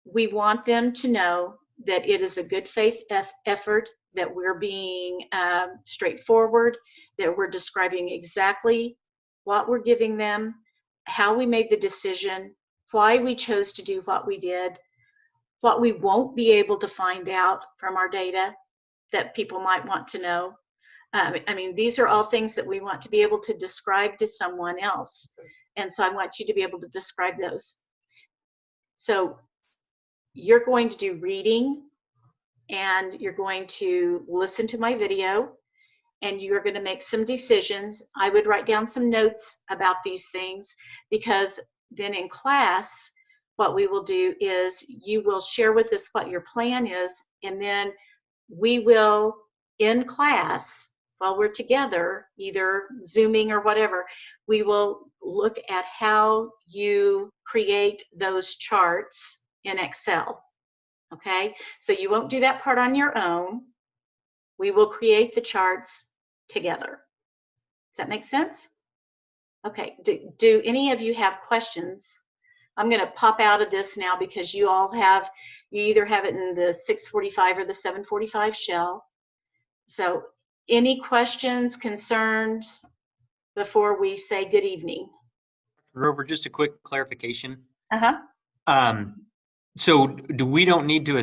A: we want them to know that it is a good faith effort, that we're being straightforward, that we're describing exactly what we're giving them, how we made the decision, why we chose to do what we did, what we won't be able to find out from our data that people might want to know, I mean, these are all things that we want to be able to describe to someone else. And so I want you to be able to describe those. So you're going to do reading, and you're going to listen to my video, and you're going to make some decisions. I would write down some notes about these things, because then in class, what we will do is you will share with us what your plan is, and then we will, in class, while we're together, either Zooming or whatever, we will look at how you create those charts in Excel. Okay, so you won't do that part on your own. We will create the charts together. Does that make sense? Okay, do any of you have questions? I'm going to pop out of this now because you all have, you either have it in the 645 or the 745 shell. So any questions, concerns before we say good evening?
I: Grover, just a quick clarification.
A: Uh-huh.
I: So we don't need to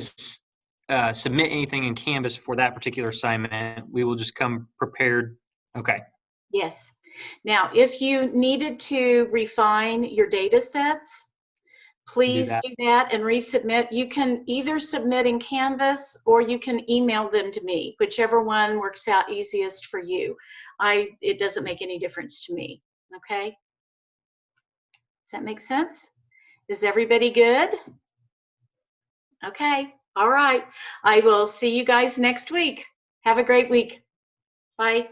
I: submit anything in Canvas for that particular assignment. We will just come prepared. Okay.
A: Yes. Now, if you needed to refine your data sets, please do that and resubmit. You can either submit in Canvas or you can email them to me, whichever one works out easiest for you. It doesn't make any difference to me. Okay? Does that make sense? Is everybody good? Okay. All right. I will see you guys next week. Have a great week. Bye.